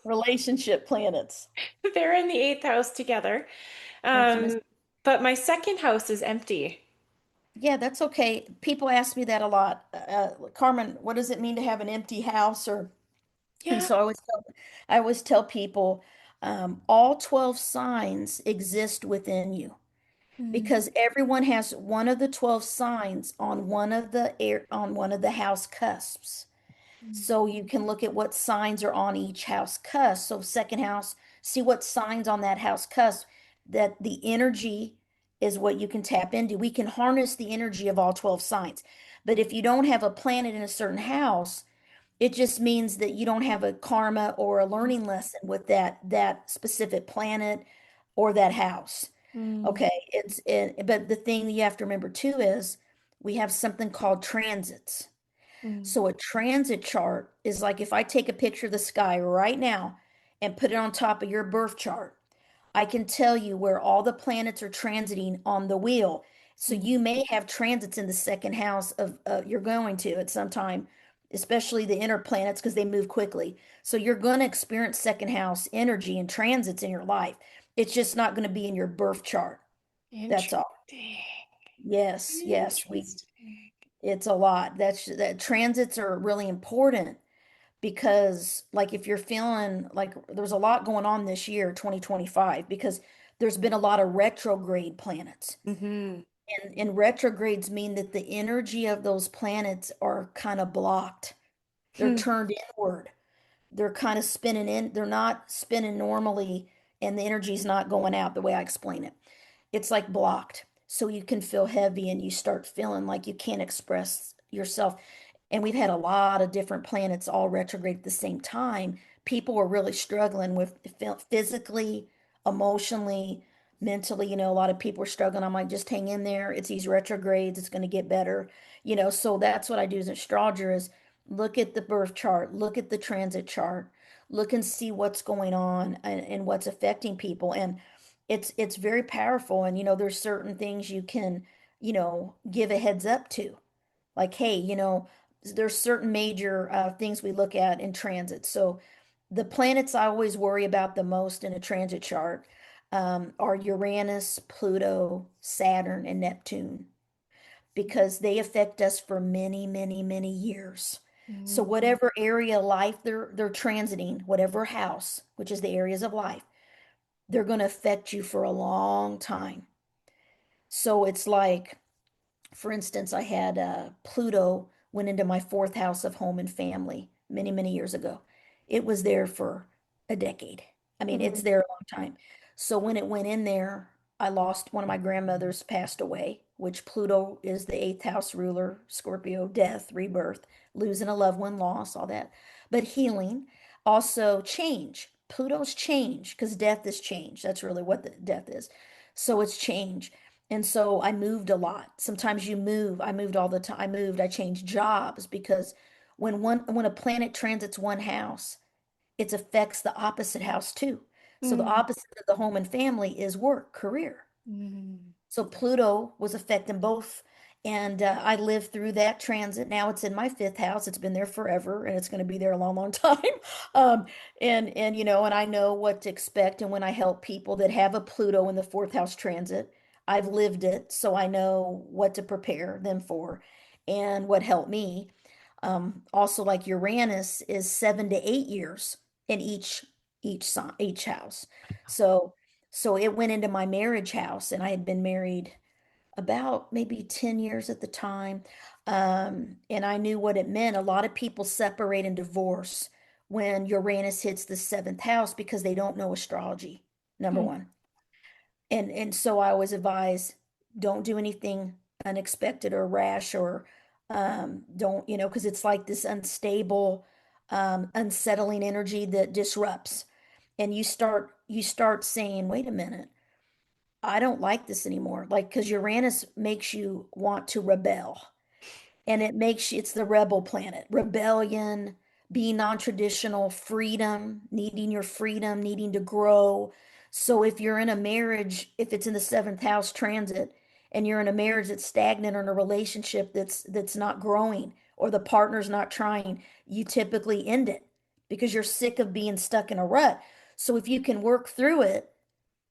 relationship planets.
They're in the eighth house together.
Intimacy.
Um, but my second house is empty.
Yeah, that's okay. People ask me that a lot. Carmen, what does it mean to have an empty house? And
Yeah.
so I always tell people, all 12 signs exist within you
Mm,
because everyone has one of the 12 signs on one of the house cusps.
mm,
So you can look at what signs are on each house cusp. So second house, see what signs on that house cusp that the energy is what you can tap into. We can harness the energy of all 12 signs. But if you don't have a planet in a certain house, it just means that you don't have a karma or a learning lesson with that specific planet or that house.
mm,
Okay, but the thing that you have to remember too is we have something called transits.
mm,
So a transit chart is like if I take a picture of the sky right now and put it on top of your birth chart, I can tell you where all the planets are transiting on the wheel. So
Mm.
you may have transits in the second house of you're going to at some time, especially the inner planets because they move quickly. So you're going to experience second house energy and transits in your life. It's just not going to be in your birth chart. That's all.
Interesting.
Yes, yes, we
Interesting.
it's a lot. That transits are really important because like if you're feeling like there's a lot going on this year, 2025, because there's been a lot of retrograde planets.
Mm-hmm.
And retrogrades mean that the energy of those planets are kind of blocked. They're
Hmm.
turned inward. They're kind of spinning in, they're not spinning normally, and the energy's not going out the way I explain it. It's like blocked. So you can feel heavy and you start feeling like you can't express yourself. And we've had a lot of different planets all retrograde at the same time. People are really struggling with physically, emotionally, mentally. A lot of people are struggling. I'm like, just hang in there. It's these retrogrades. It's going to get better. So that's what I do as an astrologer is look at the birth chart, look at the transit chart, look and see what's going on and what's affecting people. And it's very powerful. And there's certain things you can, give a heads up to. Like, hey, there's certain major things we look at in transit. So the planets I always worry about the most in a transit chart are Uranus, Pluto, Saturn, and Neptune because they affect us for many, many, many years. So
Mm.
whatever area of life they're transiting, whatever house, which is the areas of life, they're going to affect you for a long time. So it's like, for instance, I had Pluto went into my fourth house of home and family many, many years ago. It was there for a decade. I mean, it's
Mm.
there a long time. So when it went in there, I lost one of my grandmothers passed away, which Pluto is the eighth house ruler, Scorpio, death, rebirth, losing a loved one, loss, all that. But healing, also change. Pluto's change, because death is change. That's really what the death is. So it's change. And so I moved a lot. Sometimes you move. I moved all the time. I changed jobs because when a planet transits one house, it affects the opposite house too. So the
Mm.
opposite of the home and family is work, career.
Mm.
So Pluto was affecting both. And I lived through that transit. Now it's in my fifth house. It's been there forever and it's going to be there a long, long time. Um, and I know what to expect. And when I help people that have a Pluto in the fourth house transit, I've lived it. So I know what to prepare them for and what helped me. Also, like Uranus is 7 to 8 years in each sign, each house. So so it went into my marriage house, and I had been married about maybe 10 years at the time. And I knew what it meant. A lot of people separate and divorce when Uranus hits the seventh house because they don't know astrology, number
Mm.
one. And so I always advise don't do anything unexpected or rash or don't, because it's like this unstable, unsettling energy that disrupts. And you start saying, wait a minute, I don't like this anymore. Like, because Uranus makes you want to rebel. And it's the rebel planet. Rebellion, being non-traditional, freedom, needing your freedom, needing to grow. So if you're in a marriage, if it's in the seventh house transit, and you're in a marriage that's stagnant or in a relationship that's not growing, or the partner's not trying, you typically end it because you're sick of being stuck in a rut. So if you can work through it,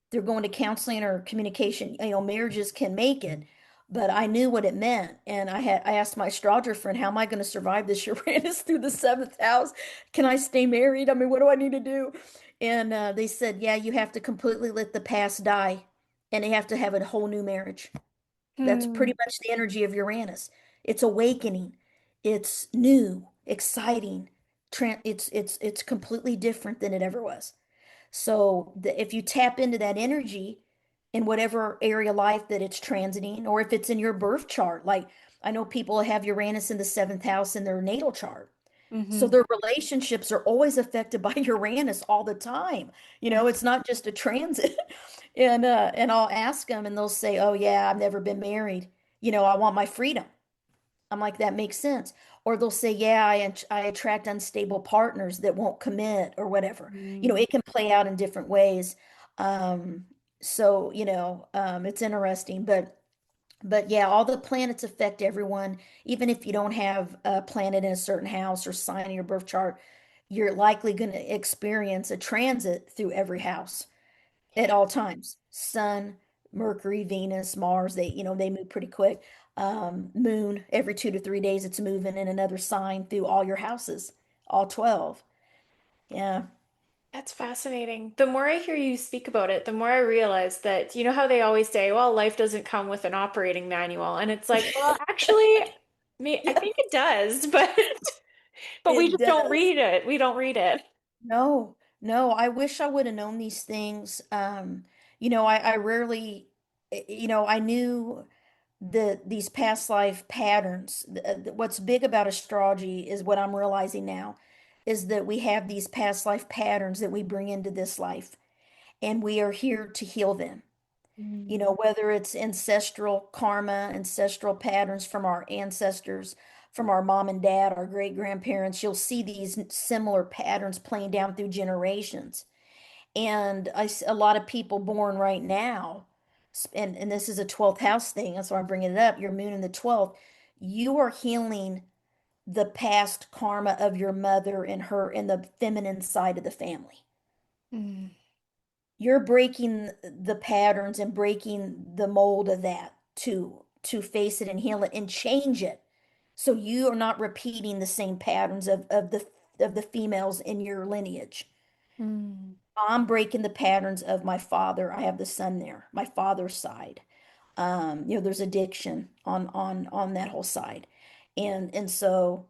they're going to counseling or communication, marriages can make it. But I knew what it meant. And I asked my astrologer friend, how am I going to survive this Uranus through the seventh house? Can I stay married? I mean, what do I need to do? And they said, yeah, you have to completely let the past die and they have to have a whole new marriage. That's pretty
Hmm.
much the energy of Uranus. It's awakening. It's new, exciting. It's completely different than it ever was. So if you tap into that energy in whatever area of life that it's transiting, or if it's in your birth chart, like I know people have Uranus in the seventh house in their natal chart. So
Mm-hmm.
their relationships are always affected by Uranus all the time. It's not just a transit. And I'll ask them and they'll say, "Oh yeah, I've never been married. I want my freedom." I'm like, that makes sense. Or they'll say, yeah, I attract unstable partners that won't commit or whatever.
Mm.
It can play out in different ways. Um, so, it's interesting. But But yeah, all the planets affect everyone. Even if you don't have a planet in a certain house or sign in your birth chart, you're likely going to experience a transit through every house at
Yeah.
all times. Sun, Mercury, Venus, Mars, they move pretty quick. Moon, every 2 to 3 days, it's moving in another sign through all your houses, all 12. Yeah.
That's fascinating. The more I hear you speak about it, the more I realize that, you know how they always say, well, life doesn't come with an operating manual. And it's like, well, actually, me, I
Yeah,
think it does, but we
it
just don't
does.
read it. We don't read it.
No, no, I wish I would have known these things. I rarely, I knew these past life patterns. What's big about astrology is what I'm realizing now is that we have these past life patterns that we bring into this life, and we are here to heal them.
Mm.
Whether it's ancestral karma, ancestral patterns from our ancestors, from our mom and dad, our great grandparents, you'll see these similar patterns playing down through generations. And a lot of people born right now, and this is a 12th house thing, that's why I'm bringing it up, your moon in the 12th, you are healing the past karma of your mother and her in the feminine side of the family.
Mm.
You're breaking the patterns and breaking the mold of that to face it and heal it and change it. So you are not repeating the same patterns of the females in your lineage.
Mm.
I'm breaking the patterns of my father. I have the son there, my father's side. There's addiction on that whole side. And so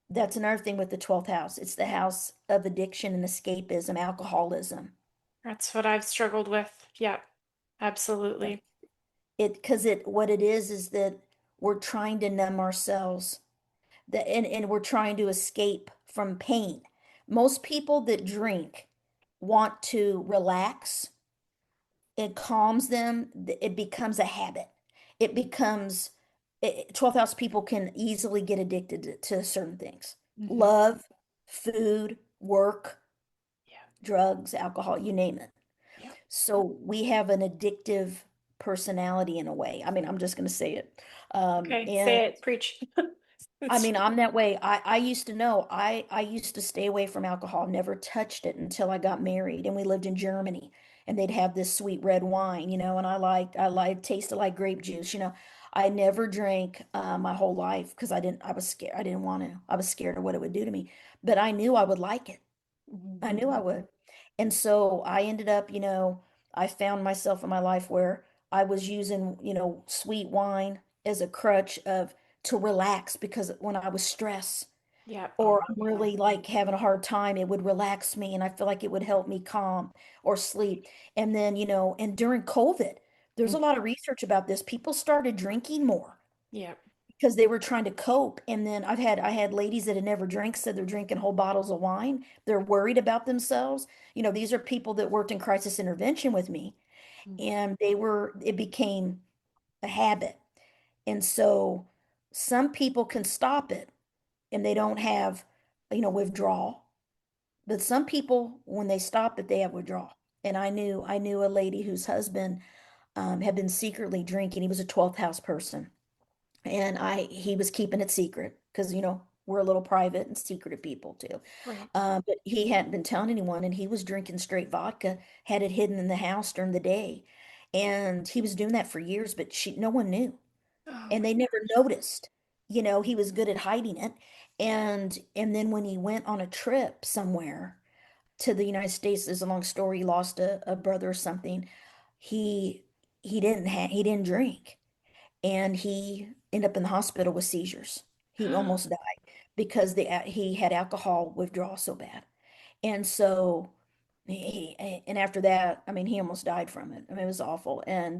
that's another thing with the 12th house. It's the house of addiction and escapism, alcoholism.
That's what I've struggled with. Yeah,
Yeah.
absolutely.
Because what it is that we're trying to numb ourselves, and we're trying to escape from pain. Most people that drink want to relax. It calms them. It becomes a habit. It becomes 12th house people can easily get addicted to certain things.
Hmm.
Love, food, work,
Yeah,
drugs, alcohol, you name it.
yeah.
So we have an addictive personality in a way. I mean, I'm just going to say it.
Okay,
And
say it, preach.
I
It's
mean, I'm that way. I used to know. I used to stay away from alcohol, never touched it until I got married, and we lived in Germany, and they'd have this sweet red wine, and I liked tasted like grape juice, I never drank my whole life because I was scared. I didn't want to. I was scared of what it would do to me, but I knew I would like it. I
Mhm.
knew I would. And so I ended up, I found myself in my life where I was using, sweet wine as a crutch of to relax because when I was stressed
Yeah.
or
Oh,
I'm
yeah.
really like having a hard time, it would relax me and I feel like it would help me calm or sleep. And then, and during COVID, there's
Mm.
a lot of research about this. People started drinking more
Yeah.
because they were trying to cope. And then I had ladies that had never drank said they're drinking whole bottles of wine. They're worried about themselves. These are people that worked in crisis intervention with me,
Mm.
and it became a habit. And so some people can stop it and they don't have, withdrawal. But some people, when they stop it, they have withdrawal. And I knew a lady whose husband had been secretly drinking. He was a 12th house person and he was keeping it secret because we're a little private and secretive people too.
Right.
But he hadn't been telling anyone, and he was drinking straight vodka, had it hidden in the house during the day, and he was doing that for years. But no one knew,
Oh
and
my
they never
gosh.
noticed. He was good at hiding it, and then when he went on a trip somewhere to the United States, there's a long story. He lost a brother or something. He he didn't drink and he ended up in the hospital with seizures. He almost died because he had alcohol withdrawal so bad. And so and after that, I mean, he almost died from it. I mean, it was awful. And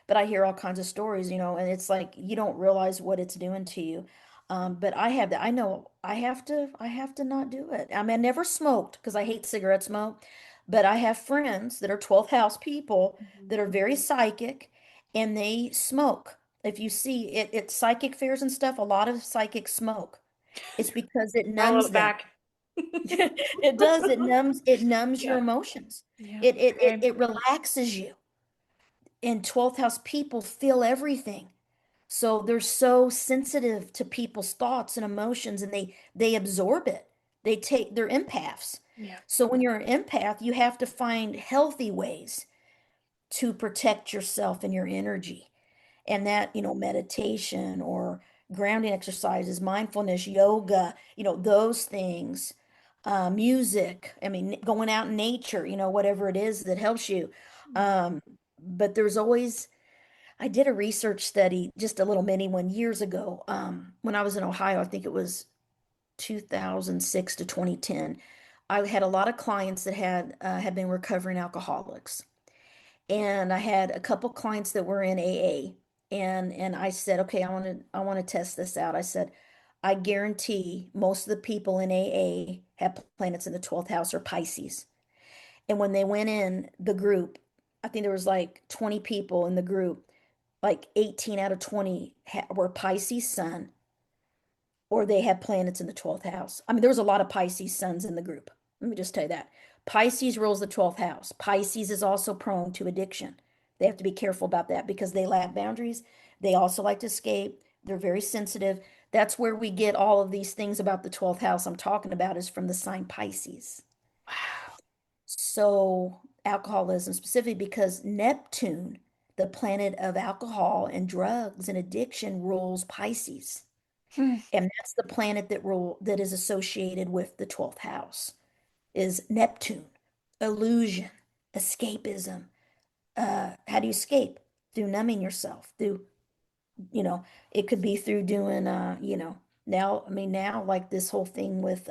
but I hear all kinds of stories, and it's like you don't realize what it's doing to you. But I have that. I know I have to not do it. I mean, I never smoked because I hate cigarette smoke, but I have friends that are 12th house people
Mhm.
that are very psychic and they smoke. If you see it at psychic fairs and stuff, a lot of psychics smoke. It's because it
Follow
numbs
it
them.
back.
It does. It numbs your
Yeah.
emotions.
Yeah.
It
Okay.
it relaxes you. And 12th house people feel everything. So they're so sensitive to people's thoughts and emotions, and they absorb it. They're empaths.
Yeah.
So when you're an empath, you have to find healthy ways to protect yourself and your energy. And that, meditation or grounding exercises, mindfulness, yoga, those things, music, I mean, going out in nature, whatever it is that helps you. But there's always, I did a research study, just a little mini one years ago, when I was in Ohio. I think it was 2006 to 2010. I had a lot of clients that had been recovering alcoholics, and I had a couple clients that were in AA, and I said, okay, I want to test this out. I said, I guarantee most of the people in AA have planets in the 12th house or Pisces. And when they went in the group, I think there was like 20 people in the group, like 18 out of 20 were Pisces sun, or they had planets in the 12th house. I mean, there was a lot of Pisces suns in the group. Let me just tell you that. Pisces rules the 12th house. Pisces is also prone to addiction. They have to be careful about that because they lack boundaries. They also like to escape. They're very sensitive. That's where we get all of these things about the 12th house I'm talking about is from the sign Pisces.
Wow.
So, alcoholism specifically because Neptune, the planet of alcohol and drugs and addiction, rules Pisces.
Hmm.
And that's the planet that is associated with the 12th house is Neptune. Illusion, escapism. How do you escape? Through numbing yourself, through, you know, it could be through doing now, I mean now like this whole thing with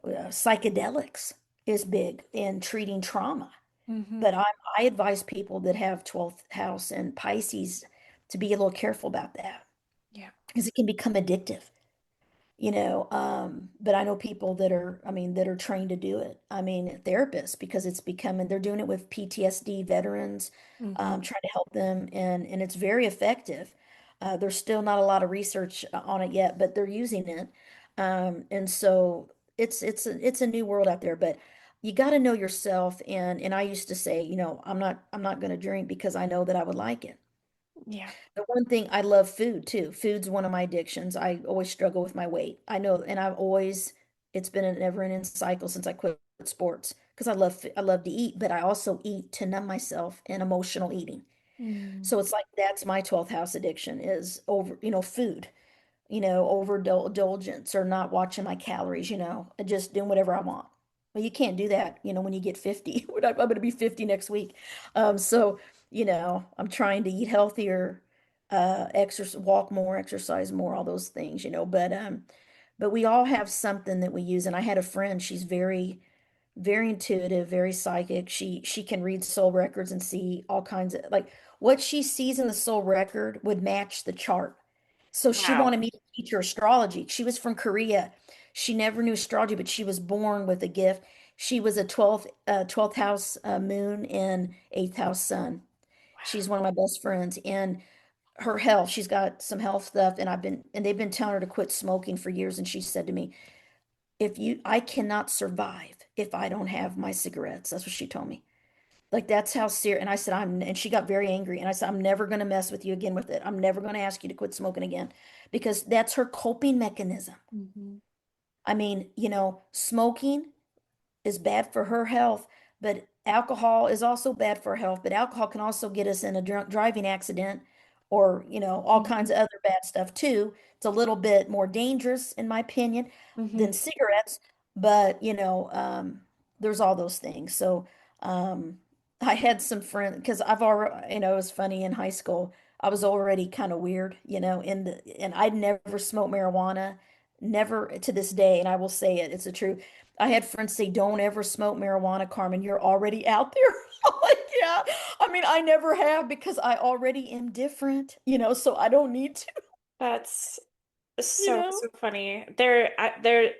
psychedelics is big in treating trauma.
Hmm.
But I advise people that have 12th house and Pisces to be a little careful about that
Yeah.
because it can become addictive. But I know people that are, I mean, that are trained to do it. I mean, therapists, because it's becoming, they're doing it with PTSD veterans,
Hmm.
trying to help them, and it's very effective. There's still not a lot of research on it yet, but they're using it. And so it's a new world out there, but you got to know yourself. And I used to say, I'm not going to drink because I know that I would like it.
Yeah.
The one thing I love food too. Food's one of my addictions. I always struggle with my weight. I know, and it's been a never-ending cycle since I quit sports because I love to eat, but I also eat to numb myself and emotional eating.
Mm.
So it's like that's my 12th house addiction is over, food, overindulgence or not watching my calories, and just doing whatever I want. Well, you can't do that, when you get 50. I'm going to be 50 next week. So, I'm trying to eat healthier, exercise, walk more, exercise more, all those things, but we all have something that we use. And I had a friend, she's very, very intuitive, very psychic. She can read soul records and see all kinds of like what she sees in the soul record would match the chart. So she
Wow.
wanted me to teach her astrology. She was from Korea. She never knew astrology, but she was born with a gift. She was a 12th house moon and 8th house sun. She's one of my best friends. And her health, she's got some health stuff, and they've been telling her to quit smoking for years. And she said to me, I cannot survive if I don't have my cigarettes. That's what she told me. Like that's how serious. And I said, and she got very angry. And I said, I'm never going to mess with you again with it. I'm never going to ask you to quit smoking again because that's her coping mechanism.
Hmm.
I mean, smoking is bad for her health, but alcohol is also bad for health. But alcohol can also get us in a drunk driving accident or, all kinds
Hmm.
of other bad stuff too. It's a little bit more dangerous, in my opinion,
Hmm.
than cigarettes, but, there's all those things. So, I had some friends because I've already, it was funny in high school. I was already kind of weird, and I'd never smoked marijuana, never to this day. And I will say it, it's the truth. I had friends say, "Don't ever smoke marijuana, Carmen. You're already out there." I'm like, yeah. I mean, I never have because I already am different, so I don't need to,
That's
you
so,
know?
so funny. There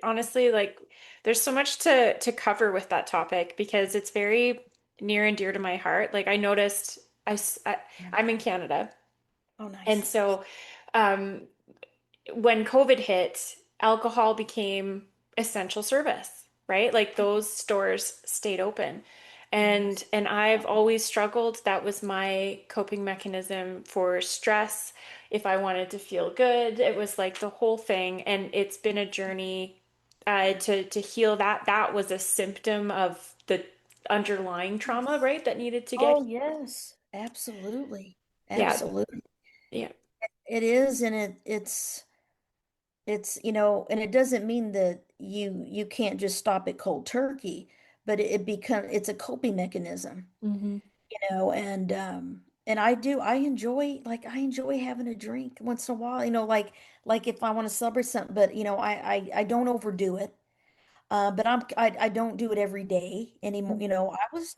honestly like there's so much to cover with that topic because it's very near and dear to my heart. Like I noticed I'm in Canada.
Oh,
And
nice.
so um when COVID hit, alcohol became essential service, right? Like those stores stayed open. And I've always struggled. That was my coping mechanism for stress. If I wanted to feel good, it was like the whole thing. And it's been a journey to heal that. That was a symptom of the underlying trauma,
Yes.
right? That needed to get.
Oh, yes, absolutely.
Yeah.
Absolutely.
Yeah.
It is, and and it doesn't mean that you can't just stop it cold turkey, but it's a coping mechanism,
Hmm.
and I enjoy having a drink once in a while, like if I want to celebrate something, but I don't overdo it. But I don't do it every day anymore.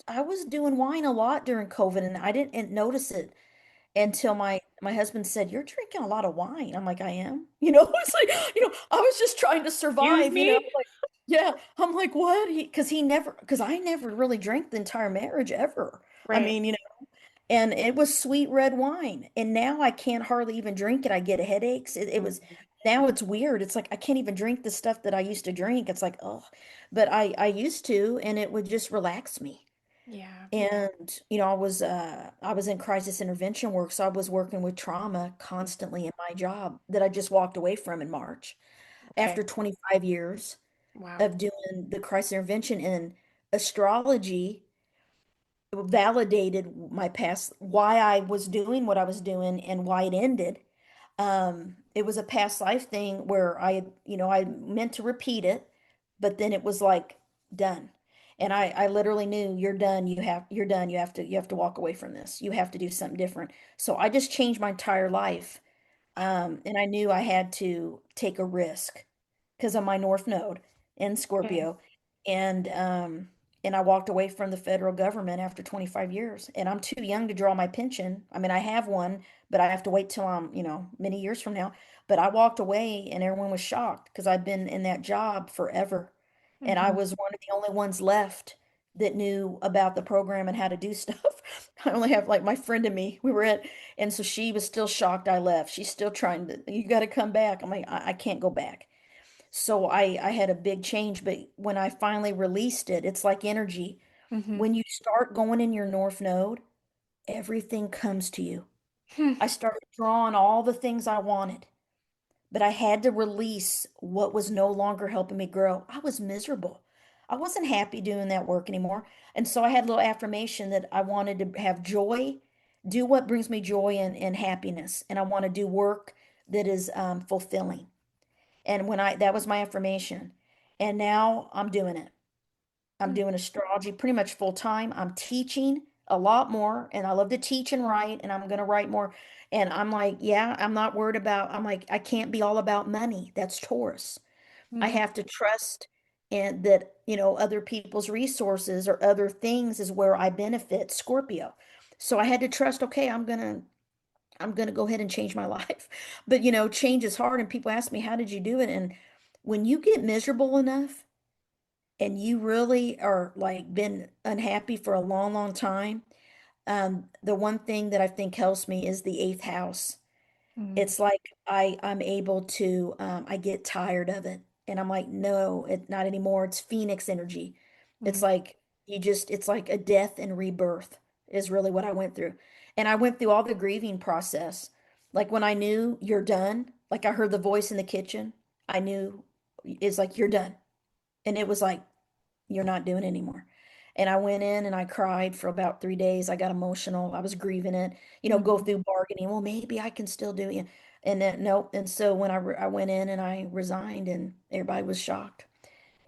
I was doing wine a lot during COVID, and I didn't notice it until my husband said, "You're drinking a lot of wine." I'm like, "I am." It's like, I was just trying to
Excuse
survive,
me?
like, yeah. I'm like, "What?" Because I never really drank the entire marriage ever. I
Right.
mean, and it was sweet red wine. And now I can't hardly even drink it. I get headaches. Now it's weird. It's like I can't even drink the stuff that I used to drink. It's like, oh, but I used to, and it would just relax me.
Yeah.
And I was in crisis intervention work, so I was working with trauma constantly in my job that I just walked away from in March
Okay.
after 25 years
Wow.
of doing the crisis intervention. And astrology validated my past, why I was doing what I was doing and why it ended. It was a past life thing where I meant to repeat it, but then it was like done. And I literally knew, you're done. You have to walk away from this. You have to do something different. So I just changed my entire life. And I knew I had to take a risk because of my North Node in
Okay.
Scorpio. And I walked away from the federal government after 25 years. And I'm too young to draw my pension. I mean, I have one, but I have to wait till I'm, many years from now. But I walked away and everyone was shocked because I've been in that job forever. And I
Hmm.
was one of the only ones left that knew about the program and how to do stuff. I only have like my friend and me. We were at, and so she was still shocked I left. She's still trying to, you got to come back. I'm like, I can't go back. So I had a big change, but when I finally released it, it's like energy.
Hmm.
When you start going in your North Node, everything comes to you. I started drawing all the things I wanted, but I had to release what was no longer helping me grow. I was miserable. I wasn't happy doing that work anymore. And so I had a little affirmation that I wanted to have joy, do what brings me joy and happiness. And I want to do work that is fulfilling. And that was my affirmation. And now I'm doing it. I'm doing astrology pretty much full time. I'm teaching a lot more, and I love to teach and write, and I'm going to write more. And I'm like, yeah, I'm not worried about, I'm like, I can't be all about money. That's Taurus. I
Hmm.
have to trust and that, other people's resources or other things is where I benefit, Scorpio. So I had to trust, okay, I'm gonna go ahead and change my life. But change is hard, and people ask me, how did you do it? And when you get miserable enough and you really are like been unhappy for a long, long time, the one thing that I think helps me is the eighth house.
Hmm.
It's like I'm able to I get tired of it and I'm like, no, not anymore. It's Phoenix energy. It's
Hmm.
like it's like a death and rebirth is really what I went through. And I went through all the grieving process. Like when I knew you're done, like I heard the voice in the kitchen, I knew it's like you're done. And it was like you're not doing it anymore. And I went in and I cried for about 3 days. I got emotional. I was grieving it, go
Hmm.
through bargaining. Well, maybe I can still do it. And then, nope. And so when I went in and I resigned, and everybody was shocked.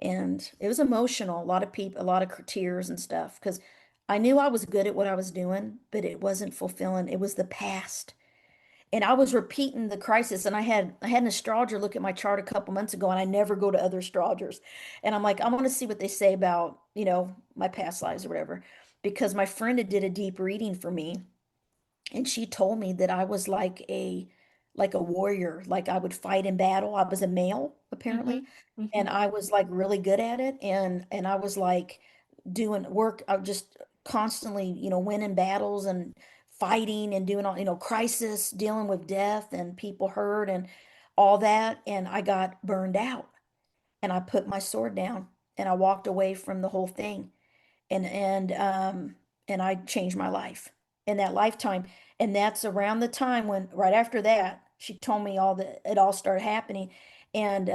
And it was emotional. A lot of people, a lot of tears and stuff, because I knew I was good at what I was doing, but it wasn't fulfilling. It was the past. And I was repeating the crisis, and I had an astrologer look at my chart a couple months ago, and I never go to other astrologers. And I'm like, I want to see what they say about, my past lives or whatever. Because my friend had did a deep reading for me, and she told me that I was like a warrior, like I would fight in battle. I was a male,
Hmm.
apparently,
Hmm.
and I was like really good at it. And I was like doing work, I just constantly, winning battles and fighting and doing all, crisis, dealing with death and people hurt and all that. And I got burned out and I put my sword down and I walked away from the whole thing. And I changed my life in that lifetime. And that's around the time when, right after that, she told me all that it all started happening. And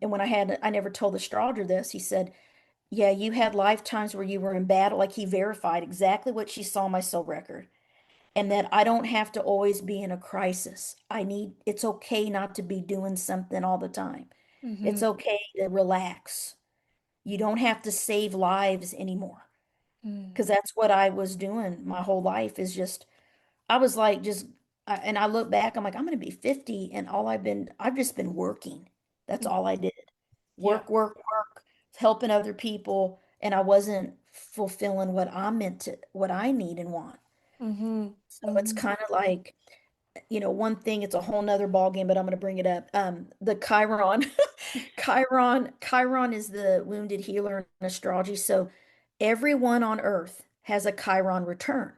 when I never told the astrologer this. He said, yeah, you had lifetimes where you were in battle. Like, he verified exactly what she saw in my soul record, and that I don't have to always be in a crisis. It's okay not to be doing something all the time.
Mm-hmm.
It's okay to relax. You don't have to save lives anymore.
Mm.
Because that's what I was doing my whole life, is just, I was like, and I look back, I'm like, I'm going to be 50, and I've just been working. That's all I did.
Yeah.
Work, work, work, helping other people. And I wasn't fulfilling what I need and want.
Mm-hmm.
So it's
Mm-hmm.
kind of like, one thing, it's a whole nother ball game, but I'm going to bring it up. The Chiron, Chiron is the wounded healer in astrology. So everyone on earth has a Chiron return,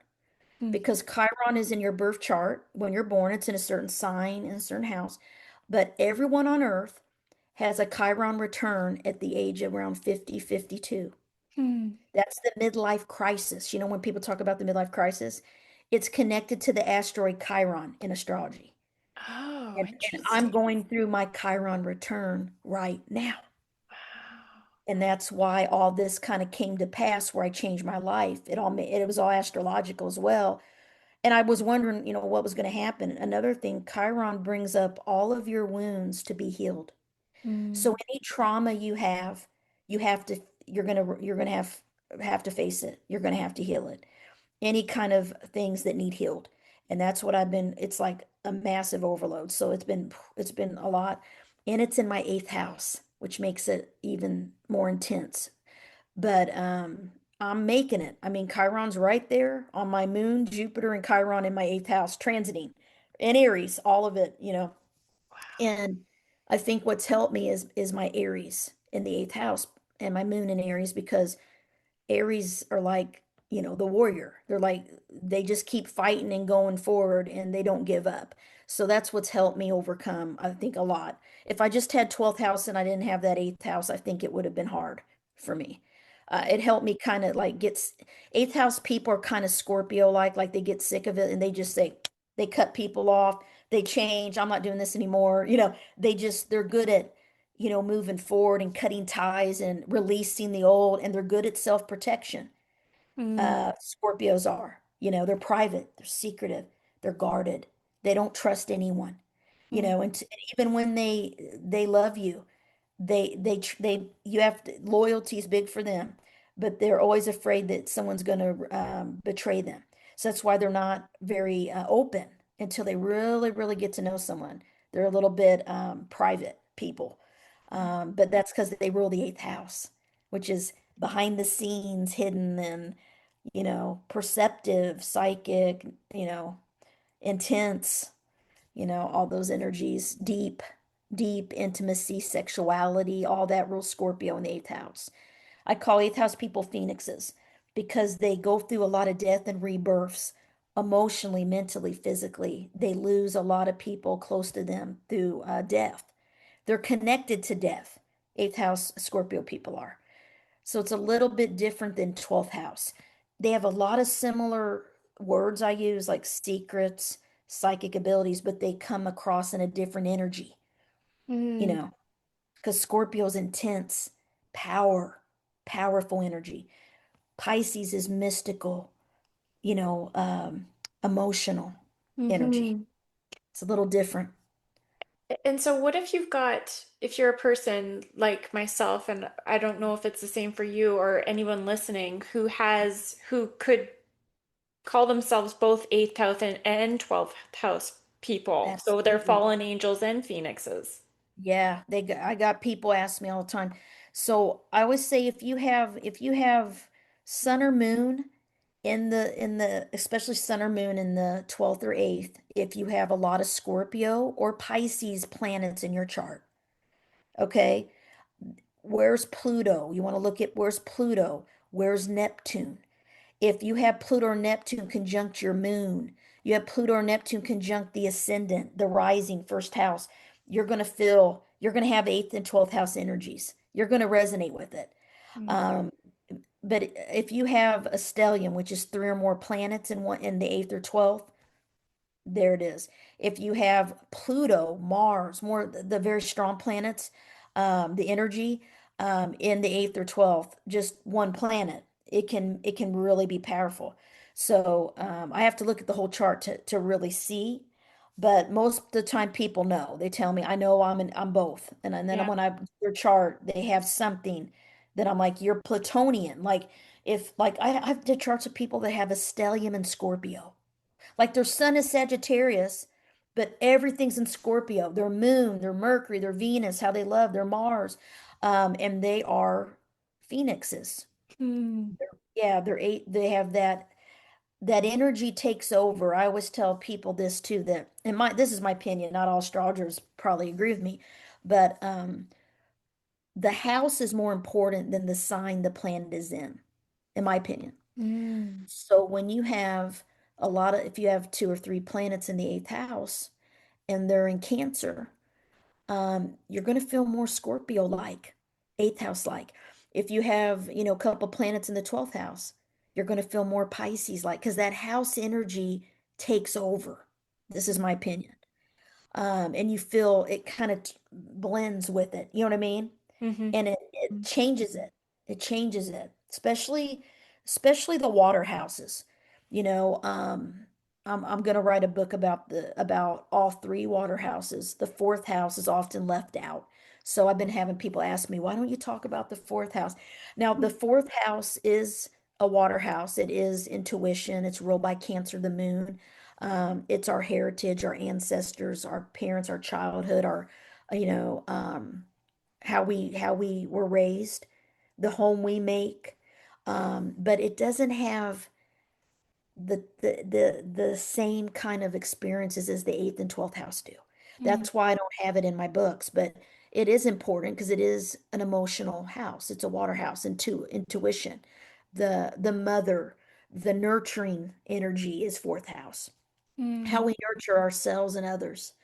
because Chiron is in your birth chart. When you're born, it's in a certain sign in a certain house. But everyone on earth has a Chiron return at the age of around 50, 52.
Mm-hmm.
That's the midlife crisis. When people talk about the midlife crisis, it's connected to the asteroid Chiron in astrology.
Oh,
And I'm
interesting.
going through my Chiron return right now.
Wow.
And that's why all this kind of came to pass, where I changed my life. It was all astrological as well. And I was wondering, what was going to happen. Another thing, Chiron brings up all of your wounds to be healed. So
Mm.
any trauma you have, you have to, you're gonna have to face it. You're gonna have to heal it. Any kind of things that need healed. And that's what it's like a massive overload. So it's been a lot. And it's in my eighth house, which makes it even more intense. But I'm making it. I mean, Chiron's right there on my moon, Jupiter and Chiron in my eighth house, transiting. And Aries, all of it.
Wow.
And I think what's helped me is my Aries in the eighth house and my moon in Aries, because Aries are like, the warrior. They're like, they just keep fighting and going forward, and they don't give up. So that's what's helped me overcome, I think, a lot. If I just had 12th house and I didn't have that eighth house, I think it would have been hard for me. It helped me kind of like eighth house people are kind of Scorpio like they get sick of it, and they just say, they cut people off, they change. I'm not doing this anymore. They're good at moving forward and cutting ties and releasing the old, and they're good at self-protection.
Mm.
Scorpios are, they're private, they're secretive, they're guarded. They don't trust anyone,
Mm.
and even when they love you, you have loyalty is big for them, but they're always afraid that someone's going to betray them. So that's why they're not very open until they really, really get to know someone. They're a little bit private people. But that's because they rule the eighth house, which is behind the scenes, hidden, and perceptive, psychic, intense, all those energies, deep, deep intimacy, sexuality, all that rules Scorpio in the eighth house. I call eighth house people phoenixes, because they go through a lot of death and rebirths, emotionally, mentally, physically. They lose a lot of people close to them through death. They're connected to death. Eighth house Scorpio people are. So it's a little bit different than 12th house. They have a lot of similar words I use, like secrets, psychic abilities, but they come across in a different energy, you
Mm.
know, because Scorpio's intense, power, powerful energy. Pisces is mystical, you know, um, emotional energy.
Mm-hmm.
It's a little different.
And so, what if if you're a person like myself, and I don't know if it's the same for you or anyone listening who could call themselves both eighth house and 12th house people. So they're
Absolutely.
fallen angels and phoenixes.
Yeah, I got people ask me all the time. So I always say, if you have sun or moon in the especially sun or moon in the 12th or 8th, if you have a lot of Scorpio or Pisces planets in your chart, okay? Where's Pluto? You want to look at where's Pluto? Where's Neptune? If you have Pluto or Neptune conjunct your moon, you have Pluto or Neptune conjunct the ascendant, the rising first house, you're going to have 8th and 12th house energies. You're going to resonate with it.
Mm.
Um, but if you have a stellium, which is three or more planets in one in the eighth or 12th, there it is. If you have Pluto, Mars, more the very strong planets, the energy in the eighth or 12th, just one planet, it can really be powerful. So I have to look at the whole chart to really see. But most of the time people know. They tell me, I know I'm both. And then
Yeah.
when I do their chart, they have something that I'm like, you're Plutonian. Like if like I've did charts of people that have a stellium in Scorpio. Like their sun is Sagittarius, but everything's in Scorpio. Their moon, their Mercury, their Venus, how they love, their Mars. And they are phoenixes.
Hmm.
Yeah, they're eight, they have that energy takes over. I always tell people this too, that and my this is my opinion, not all astrologers probably agree with me, but the house is more important than the sign the planet is in my opinion.
Mm.
So when you have if you have two or three planets in the eighth house and they're in Cancer, you're going to feel more Scorpio-like, eighth house-like. If you have, a couple planets in the 12th house, you're going to feel more Pisces-like because that house energy takes over. This is my opinion. And you feel it kind of blends with it. You know what I mean?
Hmm.
And it changes it. It changes it, especially the water houses. You know, I'm gonna write a book about all three water houses. The fourth house is often left out. So I've been having people ask me, why don't you talk about the fourth house? Now, the fourth house is a water house. It is intuition. It's ruled by Cancer, the moon. It's our heritage, our ancestors, our parents, our childhood, our, you know, how we were raised, the home we make. But it doesn't have the same kind of experiences as the eighth and 12th house do.
Mm.
That's why I don't have it in my books, but it is important because it is an emotional house. It's a water house, intuition. The mother, the nurturing energy is fourth house. How
Mm.
we nurture ourselves and others.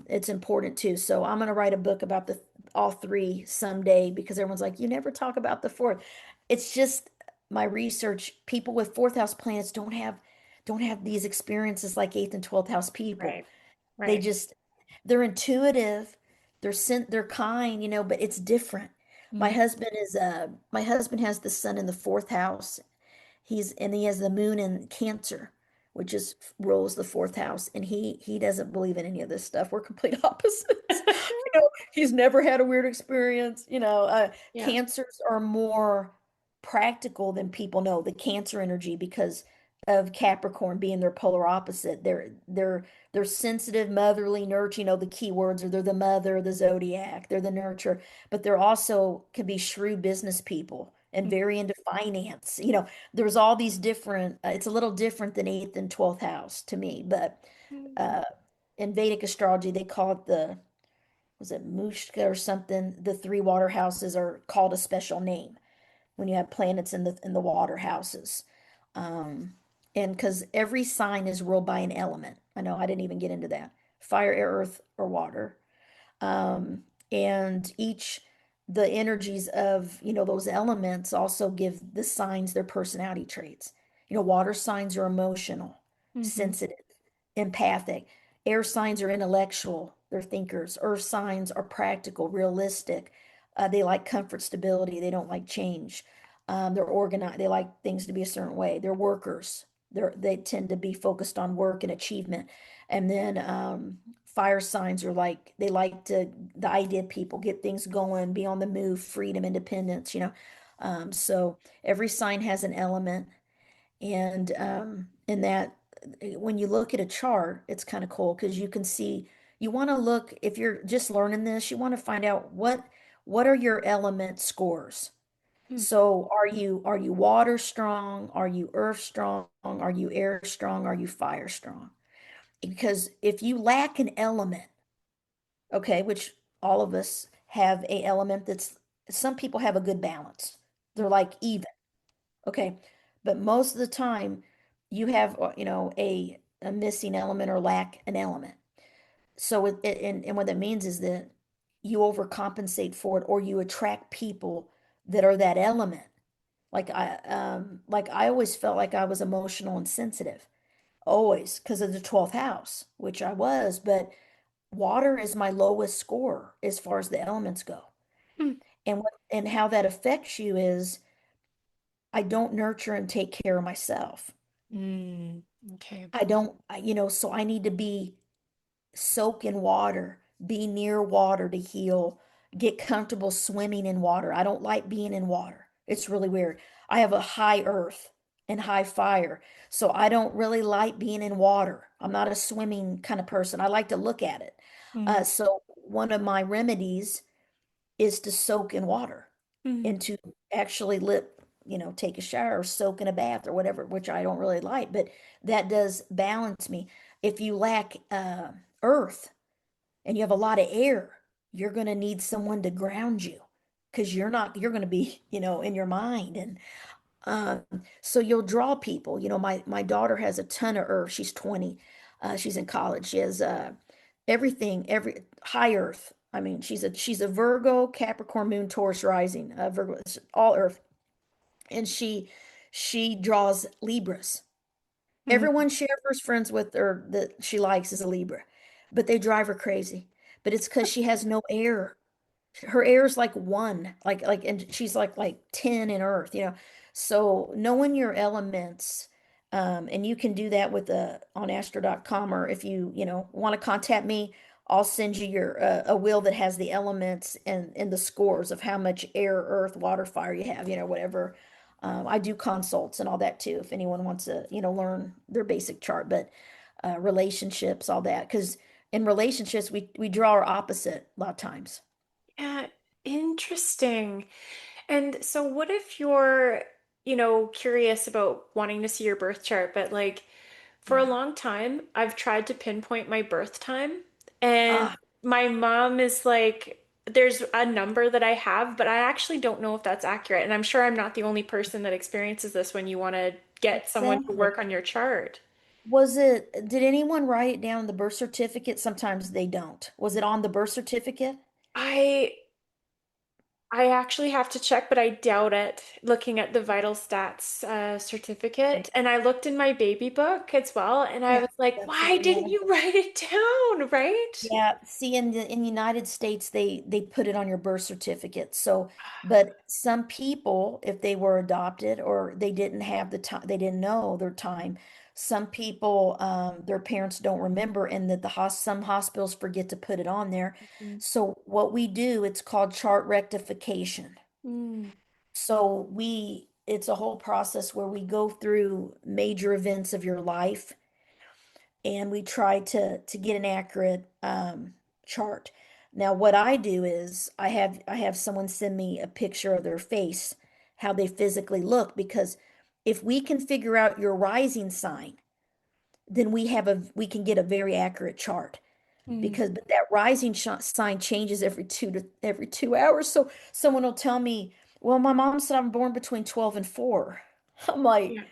It's important too. So I'm gonna write a book about the all three someday because everyone's like, you never talk about the fourth. It's just my research. People with fourth house planets don't have these experiences like eighth and 12th house people.
Right.
They
Right.
just they're intuitive, they're kind, but it's different.
Mm.
My husband has the sun in the fourth house. He has the moon in Cancer, which is rules the fourth house, and he doesn't believe in any of this stuff. We're complete opposites. He's never had a weird experience.
Yeah.
Cancers are more practical than people know, the Cancer energy, because of Capricorn being their polar opposite. They're sensitive, motherly, nurture. The key words are they're the mother, the zodiac, they're the nurturer, but they're also can be shrewd business people and very into finance. There's all these different, it's a little different than eighth and 12th house to me, but
Mm.
uh, in Vedic astrology, they call it was it Mushka or something? The three water houses are called a special name when you have planets in the water houses. Um, and because every sign is ruled by an element. I know I didn't even get into that. Fire, air, earth, or water. Um, and the energies of, those elements also give the signs their personality traits. Water signs are emotional,
Mhm.
sensitive, empathic. Air signs are intellectual, they're thinkers. Earth signs are practical, realistic. They like comfort, stability. They don't like change. They're organized. They like things to be a certain way. They're workers. They tend to be focused on work and achievement. And then fire signs are like they like the idea people get things going, be on the move, freedom, independence. So every sign has an element, and in that when you look at a chart, it's kind of cool because you can see you want to look if you're just learning this, you want to find out what are your element scores.
Mm.
So are you water strong? Are you earth strong? Are you air strong? Are you fire strong? Because if you lack an element, okay, which all of us have a element some people have a good balance. They're like even, okay. But most of the time you have, a missing element or lack an element. So and what that means is that you overcompensate for it or you attract people that are that element. Like I always felt like I was emotional and sensitive, always because of the 12th house, which I was, but water is my lowest score as far as the elements go.
Mm,
And how that affects you is I don't nurture and take care of myself.
mm, okay.
I don't, so I need to be soak in water, be near water to heal, get comfortable swimming in water. I don't like being in water. It's really weird. I have a high earth and high fire, so I don't really like being in water. I'm not a swimming kind of person. I like to look at it.
Mm,
So one of my remedies is to soak in water
mm,
and to actually take a shower or soak in a bath or whatever, which I don't really like, but that does balance me. If you lack earth and you have a lot of air, you're going to need someone to ground you because you're going to be, in your mind. And um, so you'll draw people. My daughter has a ton of earth. She's 20. She's in college. She has everything, every high earth. I mean, she's a Virgo, Capricorn, Moon, Taurus rising. Virgo, it's all earth, and she draws Libras.
mm.
Everyone she ever is friends with or that she likes is a Libra, but they drive her crazy. But it's because she has no air. Her air is like one, and she's like 10 in earth, so knowing your elements, and you can do that with on astro.com, or if you want to contact me, I'll send you your a wheel that has the elements and the scores of how much air, earth, water, fire you have, whatever. I do consults and all that too if anyone wants to learn their basic chart, but relationships, all that, because in relationships we draw our opposite a lot of times.
Yeah, interesting. And so what if you're, curious about wanting to see your birth chart, but like for a
Yeah.
long time, I've tried to pinpoint my birth time, and
Ah,
my mom is like, there's a number that I have, but I actually don't know if that's accurate. And I'm sure I'm not the only person that experiences this when you want to get someone to
exactly.
work on your chart.
Did anyone write it down in the birth certificate? Sometimes they don't. Was it on the birth certificate?
I I actually have to check, but I doubt it, looking at the vital stats certificate.
Okay.
And I looked in my baby book as well, and I
Yeah,
was like,
that's
why didn't
one.
you write it down, right?
Yeah, see, in the United States, they put it on your birth certificate. So, but some people, if they were adopted or they didn't have the time, they didn't know their time. Some people, their parents don't remember, and that some hospitals forget to put it on there.
Mm,
So, what we do, it's called chart rectification.
mm,
So it's a whole process where we go through major events of your life and we try to get an accurate chart. Now, what I do is I have someone send me a picture of their face, how they physically look, because if we can figure out your rising sign, then we can get a very accurate chart.
mm.
Because but that rising sign changes every 2 hours. So someone will tell me, "Well, my mom said I'm born between 12 and 4." I'm like,
Yeah.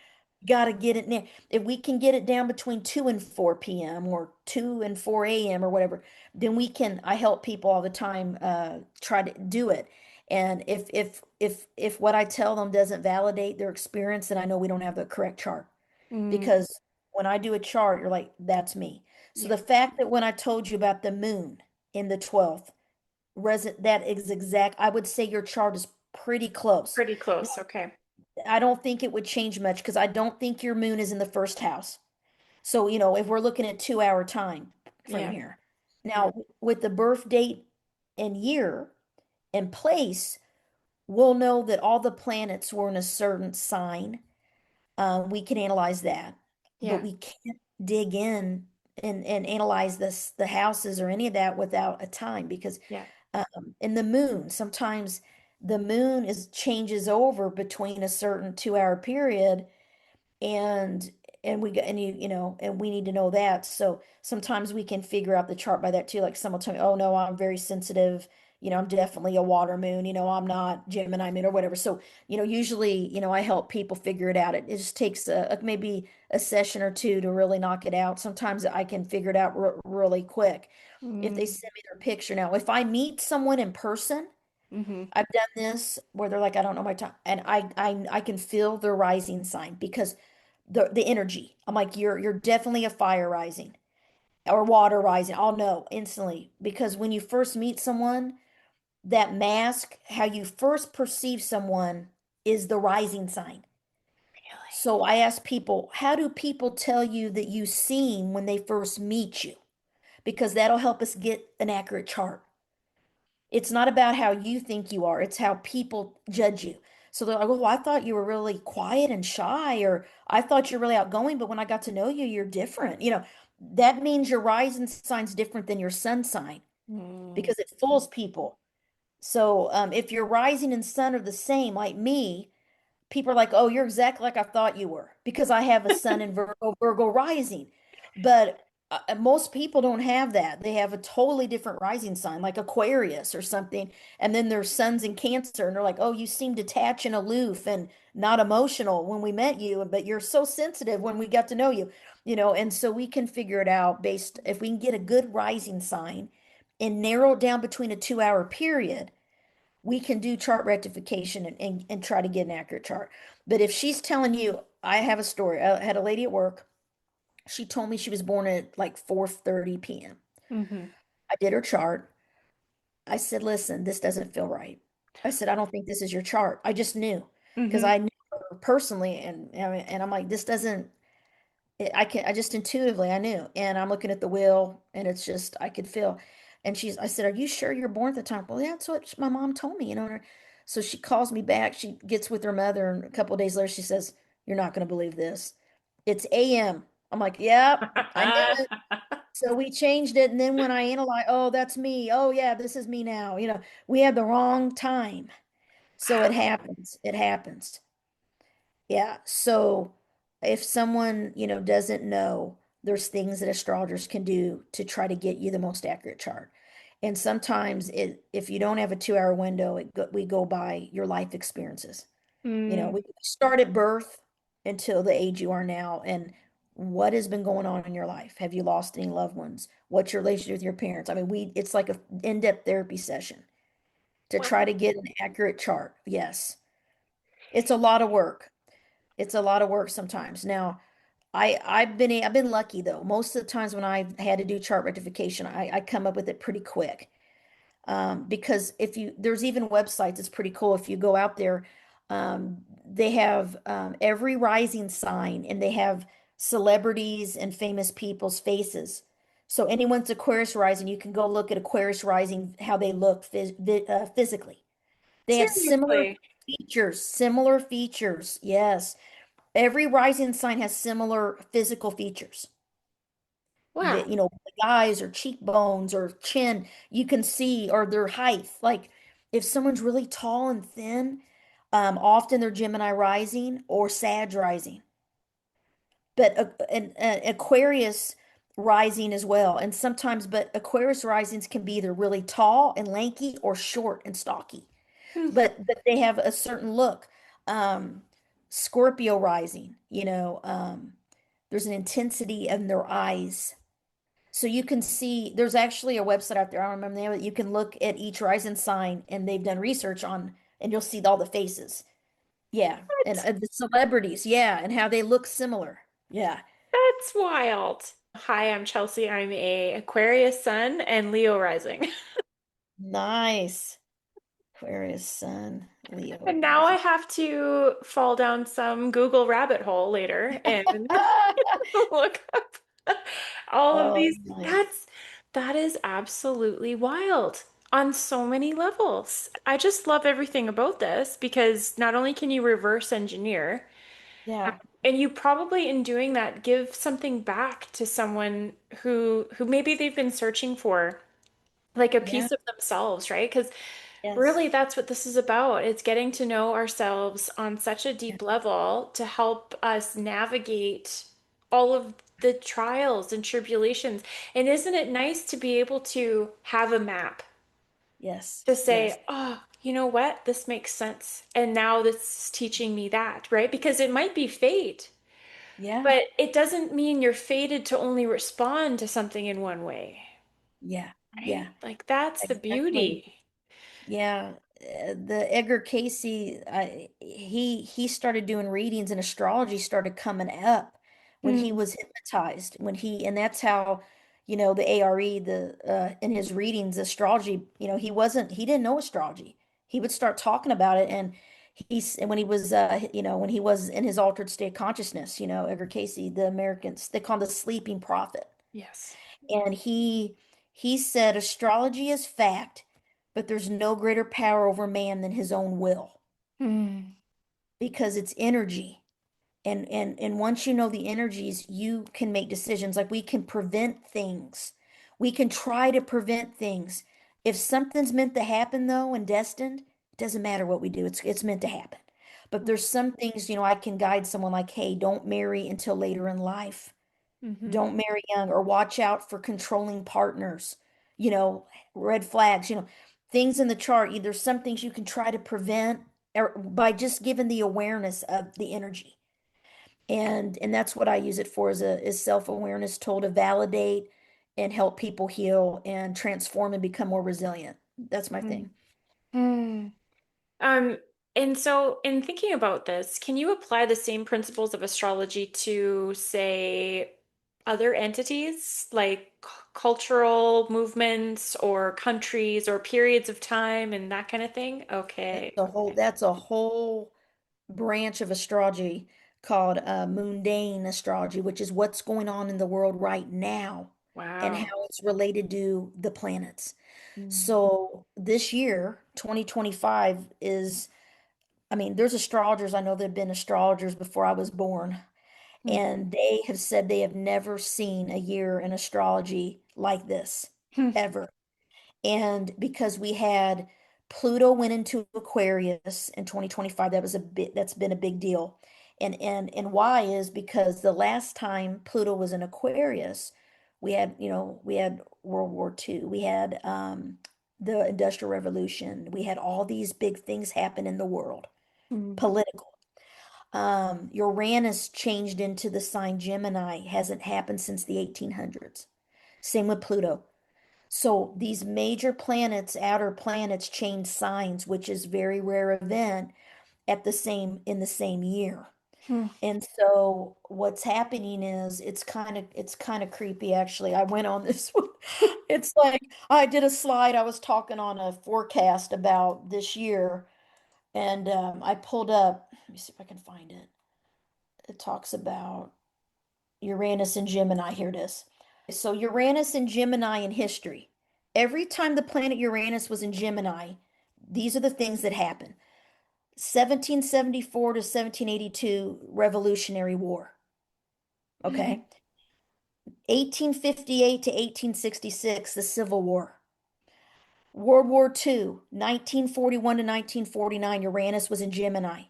got to get it now. If we can get it down between 2 and 4 p.m. or 2 and 4 a.m. or whatever, then I help people all the time try to do it. And if what I tell them doesn't validate their experience, then I know we don't have the correct chart.
Mm,
Because when I do a chart, you're like, that's me. So
yeah.
the fact that when I told you about the moon in the 12th, that is exact, I would say your chart is pretty close.
Pretty close. Okay.
I don't think it would change much because I don't think your moon is in the first house. So, if we're looking at 2 hour time frame
Yeah.
here.
Yeah.
Now, with the birth date and year and place, we'll know that all the planets were in a certain sign. We can analyze that, but
Yeah.
we can't dig in and analyze the houses or any of that without a time because
Yeah.
in the moon, sometimes the moon is changes over between a certain 2 hour period and we got and and we need to know that. So sometimes we can figure out the chart by that too. Like someone tell me, oh no, I'm very sensitive, I'm definitely a water moon, I'm not Gemini moon or whatever. So usually I help people figure it out. It just takes maybe a session or two to really knock it out. Sometimes I can figure it out really quick if they
Mm,
send me their picture. Now if I meet someone in person,
Mm-hmm.
I've done this where they're like, I don't know my time, and I can feel their rising sign because the energy. I'm like, you're definitely a fire rising or water rising. I'll know instantly because when you first meet someone, that mask, how you first perceive someone is the rising sign.
Really?
So I ask people, how do people tell you that you seem when they first meet you? Because that'll help us get an accurate chart. It's not about how you think you are, it's how people judge you. So they're like, oh, I thought you were really quiet and shy, or I thought you're really outgoing, but when I got to know you, you're different. That means your rising sign's different than your sun sign
Mm.
because it fools people. So if your rising and sun are the same, like me, people are like, "Oh, you're exactly like I thought you were," because I have a sun in Virgo rising. But most people don't have that. They have a totally different rising sign, like Aquarius or something, and then their sun's in Cancer, and they're like, "Oh, you seem detached and aloof and not emotional when we met you, but you're so sensitive when we got to know you." And so we can figure it out based if we can get a good rising sign and narrow it down between a 2 hour period, we can do chart rectification and try to get an accurate chart. But if she's telling you, I have a story. I had a lady at work. She told me she was born at like 4:30 p.m.
Mm-hmm.
I did her chart. I said, listen, this doesn't feel right. I said, I don't think this is your chart. I just knew because
Mm-hmm.
I knew her personally, and I'm like, this doesn't. I just intuitively I knew, and I'm looking at the wheel, and it's just I could feel. And I said, "Are you sure you're born at the time?" Well, yeah, that's what my mom told me. So she calls me back. She gets with her mother, and a couple of days later, she says, "You're not going to believe this. It's AM." I'm like, "Yep, I knew it." So we changed it, and then when I analyze, oh, that's me. Oh, yeah, this is me now. We had the wrong time. So it happens. It happens. Yeah. So if someone, doesn't know, there's things that astrologers can do to try to get you the most accurate chart. And sometimes if you don't have a 2 hour window, we go by your life experiences.
Mm.
We start at birth until the age you are now. And what has been going on in your life? Have you lost any loved ones? What's your relationship with your parents? I mean, it's like a in-depth therapy session to try to
Wow.
get an accurate chart. Yes. It's a lot of work. It's a lot of work sometimes. Now, I've been lucky though. Most of the times when I've had to do chart rectification, I come up with it pretty quick. Because if you there's even websites, it's pretty cool. If you go out there, they have every rising sign and they have celebrities and famous people's faces. So anyone's Aquarius rising, you can go look at Aquarius rising, how they look physically. They have
Seriously.
similar features. Yes. Every rising sign has similar physical features.
Wow.
The eyes or cheekbones or chin, you can see, or their height. Like if someone's really tall and thin, often they're Gemini rising or Sag rising. But an Aquarius rising as well. And sometimes, but Aquarius risings can be either really tall and lanky or short and stocky.
Hmm.
But they have a certain look. Um, Scorpio rising, there's an intensity in their eyes. So you can see there's actually a website out there, I don't remember the name of it. You can look at each rising sign and they've done research on, and you'll see all the faces. Yeah. And
What?
the celebrities, yeah, and how they look similar. Yeah.
That's wild. Hi, I'm Chelsea. I'm a Aquarius sun and Leo rising.
Nice. Aquarius sun, Leo
And now I
rising.
have to fall down some Google rabbit hole later and look up all of
Oh,
these.
nice.
That is absolutely wild on so many levels. I just love everything about this because not only can you reverse engineer,
Yeah.
and you probably in doing that give something back to someone who maybe they've been searching for like a
Yeah.
piece of themselves, right? Because
Yes.
really, that's what this is about. It's getting to know ourselves on such a
Yeah.
deep level to help us navigate all of the trials and tribulations. And isn't it nice to be able to have a map
Yes.
to
Yes.
say, oh, you know what? This makes sense. And now this is teaching me that, right? Because it might be fate,
Yeah.
but it doesn't mean you're fated to only respond to something in one way,
Yeah.
right?
Yeah.
Like that's the
Exactly.
beauty.
Yeah. the Edgar Casey, he started doing readings and astrology started coming up when he
Mm.
was hypnotized. And that's how, the ARE, in his readings, astrology, he didn't know astrology. He would start talking about it, and and when he was, when he was in his altered state of consciousness, Edgar Casey, the Americans, they call him the sleeping prophet.
Yes.
And he said astrology is fact, but there's no greater power over man than his own will
Mm.
because it's energy. And once you know the energies, you can make decisions. Like we can prevent things. We can try to prevent things. If something's meant to happen though and destined, it doesn't matter what we do. It's meant to happen. But there's some things, I can guide someone like, hey, don't marry until later in life.
Mm-hmm.
Don't marry young, or watch out for controlling partners, you know, red flags, things in the chart. Either some things you can try to prevent or by just giving the awareness of the energy. And that's what I use it for, is self-awareness tool to validate and help people heal and transform and become more resilient. That's my thing.
Mm. Um, and so in thinking about this, can you apply the same principles of astrology to, say, other entities like cultural movements or countries or periods of time and that kind of thing? Okay. Okay.
That's a whole branch of astrology called mundane astrology, which is what's going on in the world right now and
Wow.
how it's related to the planets.
Mm.
So this year, 2025 is, I mean, there's astrologers I know that have been astrologers before I was born,
Mm.
and they have said they have never seen a year in astrology like this,
Mm.
ever. And because we had Pluto went into Aquarius in 2025, that's been a big deal. And why is because the last time Pluto was in Aquarius, we had World War II, we had the Industrial Revolution, we had all these big things happen in the world,
Mm.
political. Uranus changed into the sign Gemini, hasn't happened since the 1800s. Same with Pluto. So these major planets, outer planets, change signs, which is very rare event in the same year.
Mm.
And so what's happening is it's kind of creepy actually. I went on this one. It's like I did a slide. I was talking on a forecast about this year, and I pulled up. Let me see if I can find it. It talks about Uranus and Gemini. Here it is. So Uranus and Gemini in history. Every time the planet Uranus was in Gemini, these are the things that happened. 1774 to 1782 Revolutionary War. Okay. 1858 to 1866 the Civil War. World War II, 1941 to 1949 Uranus was in Gemini.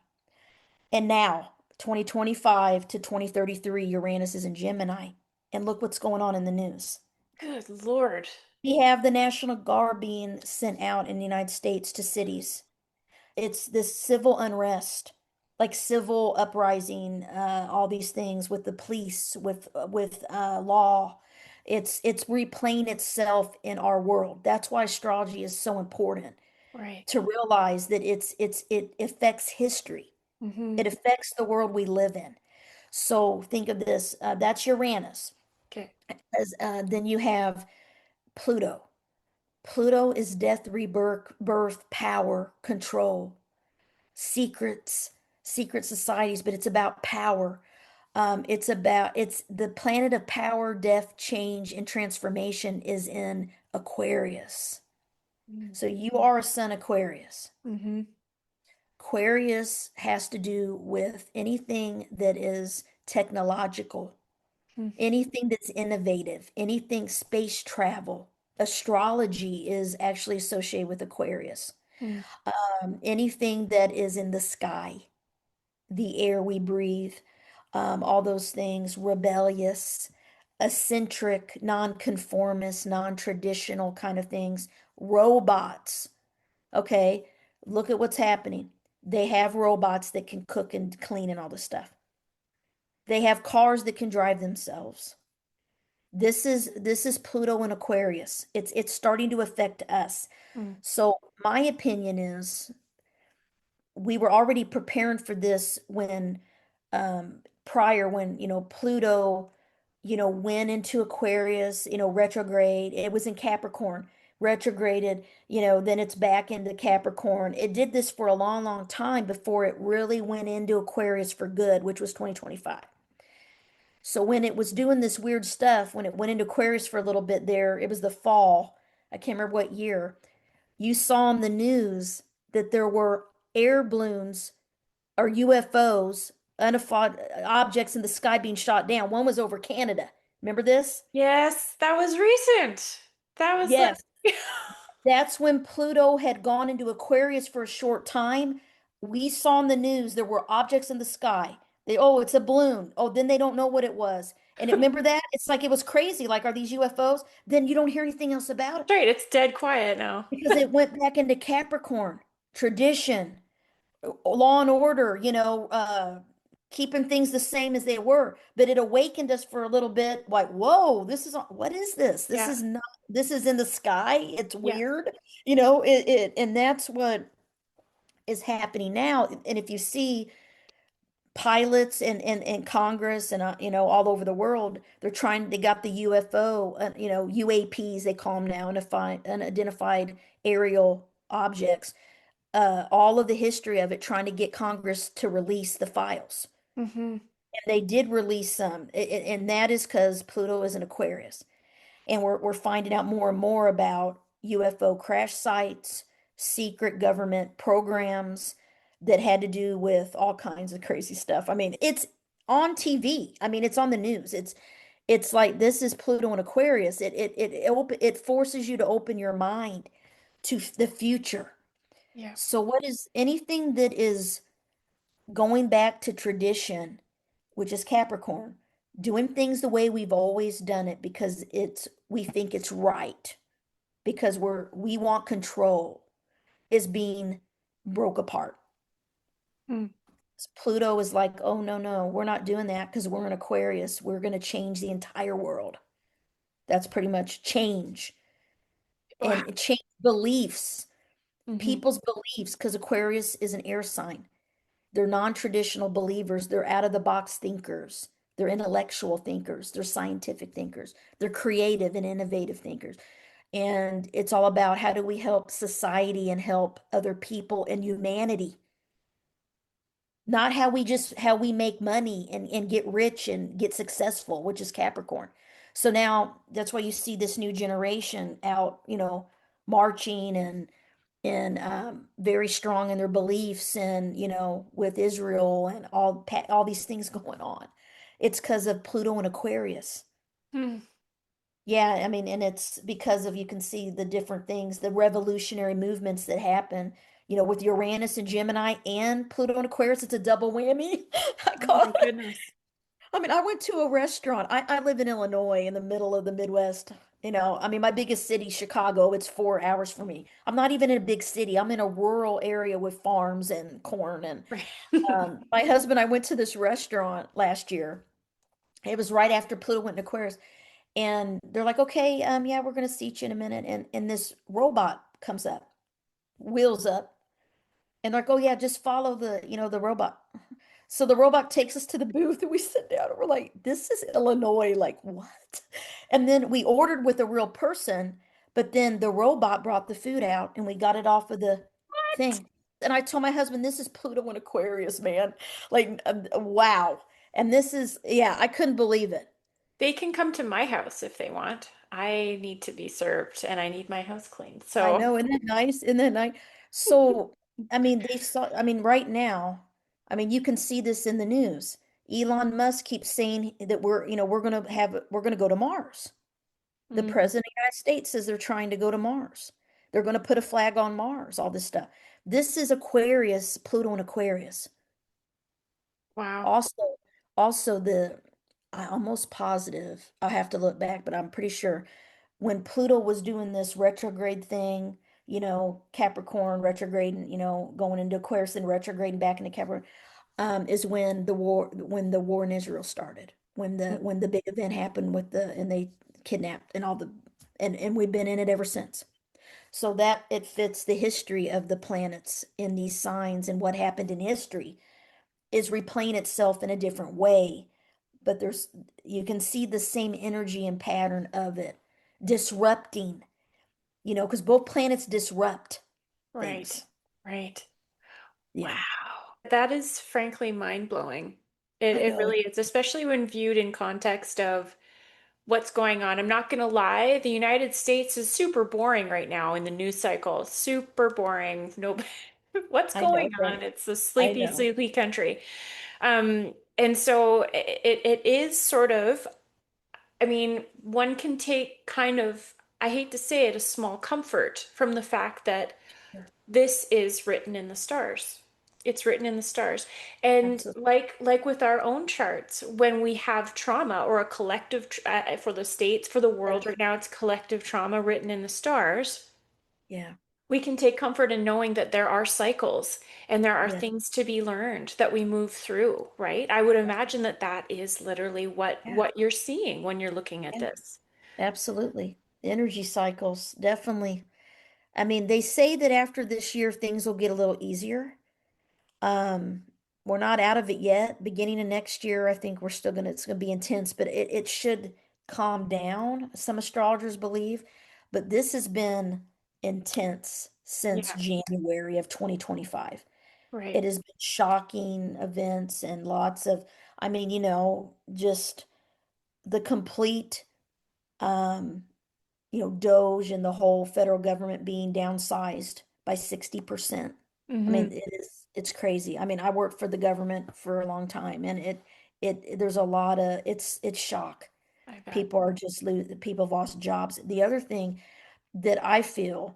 And now, 2025 to 2033 Uranus is in Gemini. And look what's going on in the news.
Good Lord.
We have the National Guard being sent out in the United States to cities. It's this civil unrest, like civil uprising, all these things with the police, with law. It's replaying itself in our world. That's why astrology is so important
Right.
to realize that it affects history.
Mm-hmm.
It affects the world we live in. So think of this. That's Uranus.
Okay.
Then you have Pluto. Pluto is death, rebirth, birth, power, control, secrets, secret societies, but it's about power. It's the planet of power, death, change, and transformation is in Aquarius. So you are a sun Aquarius.
Mm-hmm.
Aquarius has to do with anything that is technological, anything that's innovative, anything space travel. Astrology is actually associated with Aquarius.
Mm-hmm.
Anything that is in the sky, the air we breathe, all those things, rebellious, eccentric, nonconformist, non-traditional kind of things, robots. Okay, look at what's happening. They have robots that can cook and clean and all this stuff. They have cars that can drive themselves. This is Pluto in Aquarius. It's starting to affect us.
Mm.
So my opinion is we were already preparing for this when prior when Pluto went into Aquarius, retrograde. It was in Capricorn, retrograded, then it's back into Capricorn. It did this for a long, long time before it really went into Aquarius for good, which was 2025. So when it was doing this weird stuff, when it went into Aquarius for a little bit there, it was the fall. I can't remember what year. You saw on the news that there were air balloons or UFOs, unidentified objects in the sky being shot down. One was over Canada. Remember this?
Yes, that was recent. That was like,
Yes. That's when Pluto had gone into Aquarius for a short time. We saw in the news there were objects in the sky. Oh, it's a balloon. Oh, then they don't know what it was. And remember that? It's like it was crazy. Like, are these UFOs? Then you don't hear anything else about it
Straight. It's dead quiet now.
because it went back into Capricorn, tradition, law and order, keeping things the same as they were. But it awakened us for a little bit, like, whoa, what is this? This
Yeah.
is not, this is in the sky. It's
Yeah.
weird, and that's what is happening now. And if you see pilots and Congress and all over the world, they got the UFO, UAPs, they call them now, unidentified aerial objects, all of the history of it, trying to get Congress to release the files.
Hmm.
And they did release some, and that is because Pluto is an Aquarius. And we're finding out more and more about UFO crash sites, secret government programs that had to do with all kinds of crazy stuff. I mean, it's on TV. I mean, it's on the news. It's like this is Pluto and Aquarius. It forces you to open your mind to the future.
Yeah.
So what is anything that is going back to tradition, which is Capricorn, doing things the way we've always done it because we think it's right, because we want control, is being broke apart.
Mm.
Pluto is like, oh no, no, we're not doing that because we're in Aquarius. We're going to change the entire world. That's pretty much change
Wow.
and change beliefs,
Hmm.
people's beliefs, because Aquarius is an air sign. They're non-traditional believers. They're out of the box thinkers. They're intellectual thinkers. They're scientific thinkers. They're creative and innovative thinkers. And it's all about how do we help society and help other people and humanity, not how we make money and get rich and get successful, which is Capricorn. So now that's why you see this new generation out, marching and very strong in their beliefs and with Israel and all these things going on. It's because of Pluto and Aquarius.
Mm.
Yeah, I mean, and it's because of you can see the different things, the revolutionary movements that happen, with Uranus and Gemini and Pluto and Aquarius. It's a double whammy. I
Oh
call
my
it.
goodness.
I mean, I went to a restaurant. I live in Illinois in the middle of the Midwest. I mean, my biggest city, Chicago, it's 4 hours from me. I'm not even in a big city. I'm in a rural area with farms and corn. And
Right.
my husband, I went to this restaurant last year. It was right after Pluto went into Aquarius. And they're like, okay, yeah, we're gonna seat you in a minute. And this robot comes up, wheels up, and they're like, oh yeah, just follow the robot. So the robot takes us to the booth and we sit down and we're like, this is Illinois, like what? And then we ordered with a real person, but then the robot brought the food out and we got it off of the thing. And I told my husband, this is Pluto and Aquarius, man. Like, wow. And this is, yeah, I couldn't believe it.
They can come to my house if they want. I need to be served and I need my house cleaned.
I
So,
know, isn't that nice? Isn't that nice? So, I mean, I mean, right now, I mean, you can see this in the news. Elon Musk keeps saying that we're gonna go to Mars. The
mm,
president of the United States says they're trying to go to Mars. They're gonna put a flag on Mars, all this stuff. This is Aquarius, Pluto and Aquarius.
wow.
Also, also I'm almost positive, I'll have to look back, but I'm pretty sure when Pluto was doing this retrograde thing, Capricorn retrograding, going into Aquarius and retrograding back into Capricorn, is when the war in Israel started. when the big event happened with the and they kidnapped and all the and we've been in it ever since. So that it fits the history of the planets in these signs, and what happened in history is replaying itself in a different way. But there's you can see the same energy and pattern of it disrupting, because both planets disrupt things.
Right. Right.
Yeah,
Wow. That is frankly mind-blowing. It
I
it
know.
really is, especially when viewed in context of what's going on. I'm not going to lie, the United States is super boring right now in the news cycle. Super boring. No, what's
I
going
know,
on?
right?
It's a
I
sleepy,
know.
sleepy country. And so it is sort of, I mean, one can take kind of, I hate to say it, a small comfort from the fact that this is written in the stars. It's written in the stars. And
Absolutely.
like with our own charts, when we have trauma or a collective for the states, for the world
Yes.
right now, it's collective trauma written in the stars.
Yeah.
We can take comfort in knowing that there are cycles and there are
Yeah.
things to be learned that we move through, right? I would imagine that that is literally what
Yeah.
what you're seeing when you're looking at
Yeah.
this.
Absolutely. Energy cycles, definitely. I mean, they say that after this year, things will get a little easier. Um, we're not out of it yet. Beginning of next year, I think it's gonna be intense, but it should calm down, some astrologers believe. But this has been intense since
Yeah,
January of 2025.
right.
It has been shocking events and lots of, I mean, just the complete um Doge and the whole federal government being downsized by 60%. I
Hmm.
mean, it's crazy. I mean, I worked for the government for a long time, and there's a lot of it's shock.
I bet.
People have lost jobs. The other thing that I feel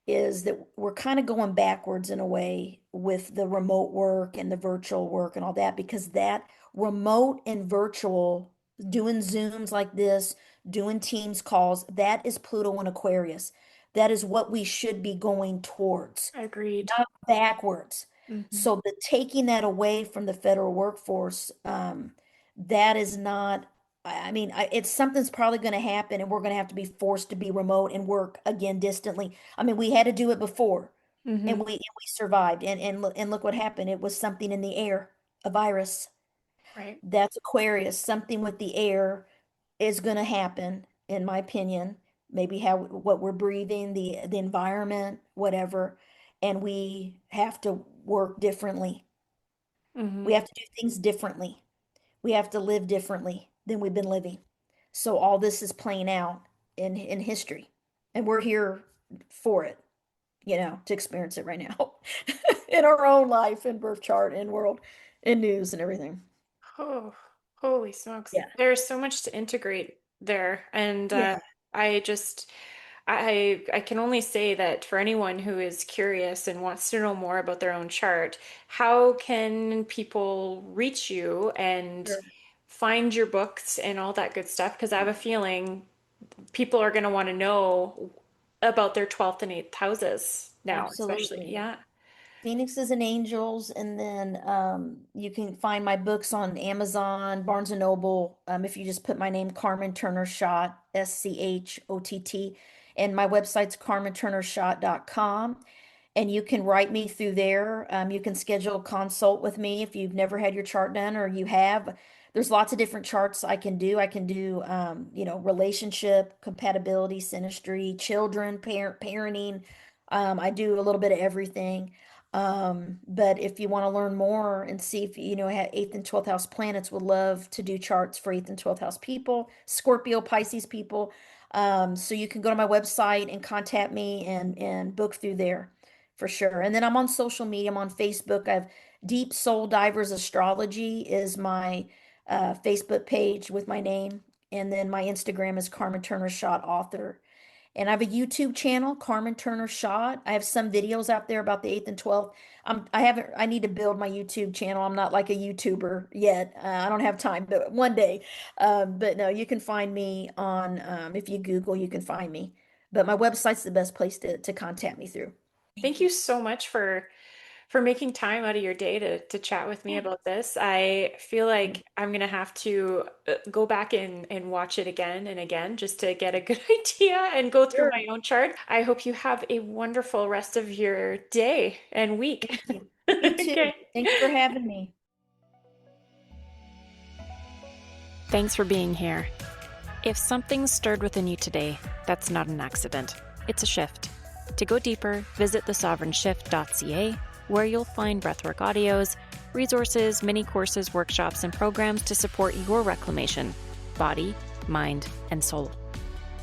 is that we're kind of going backwards in a way with the remote work and the virtual work and all that, because that remote and virtual, doing Zooms like this, doing Teams calls, that is Pluto and Aquarius. That is what we should be going towards,
Agreed.
not backwards.
Hmm.
So the taking that away from the federal workforce, that is not, I mean, it's something's probably going to happen, and we're going to have to be forced to be remote and work again distantly. I mean, we had to do it before, and
Hmm.
we survived, and look what happened. It was something in the air, a virus.
Right.
That's Aquarius. Something with the air is going to happen, in my opinion. Maybe how what we're breathing, the environment, whatever, and we have to work differently. We
Hmm.
have to do things differently. We have to live differently than we've been living. So all this is playing out in history, and we're here for it, to experience it right now in our own life and birth chart and world and news and everything.
Oh, holy smokes.
Yeah.
There's so much to integrate there. And
Yeah.
I just I can only say that for anyone who is curious and wants to know more about their own chart, how can people reach you and
Sure.
find your books and all that good stuff? Because I have a feeling people are going to want to know about their 12th and 8th houses now, especially.
Absolutely.
Yeah.
Phoenixes and Angels, and then you can find my books on Amazon, Barnes and Noble. If you just put my name, Carmen Turner-Schott, Schott, and my website's carmenturnerschott.com. And you can write me through there. You can schedule a consult with me if you've never had your chart done, or you have. There's lots of different charts I can do. I can do, relationship, compatibility, synastry, children, parenting. I do a little bit of everything. But if you want to learn more and see if eighth and 12th house planets, would love to do charts for eighth and 12th house people, Scorpio, Pisces people. So you can go to my website and contact me and book through there for sure. And then I'm on social media. I'm on Facebook. I have Deep Soul Divers Astrology is my Facebook page with my name. And then my Instagram is Carmen Turner Schott author. And I have a YouTube channel, Carmen Turner-Schott. I have some videos out there about the 8th and 12th. I need to build my YouTube channel. I'm not like a YouTuber yet. I don't have time, but one day. But no, you can find me on, if you Google, you can find me. But my website's the best place to contact me through.
Thank you so much for making time out of your day to chat with me
Yeah,
about this. I feel like I'm gonna have to go back and watch it again and again just to get a good idea and go through my
sure.
own chart. I hope you have a wonderful rest of your day and week.
Thank you. You too.
Okay.
Thanks for having me.
Thanks for being here. If something stirred within you today, that's not an accident. It's a shift. To go deeper, visit thesovereignshift.ca, where you'll find breathwork audios, resources, mini courses, workshops, and programs to support your reclamation, body, mind, and soul.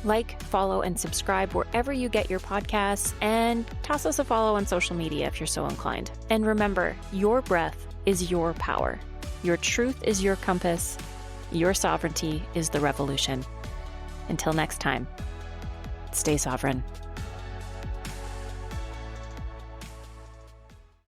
Like, follow, and subscribe wherever you get your podcasts, and toss us a follow on social media if you're so inclined. And remember, your breath is your power. Your truth is your compass. Your sovereignty is the revolution. Until next time, stay sovereign.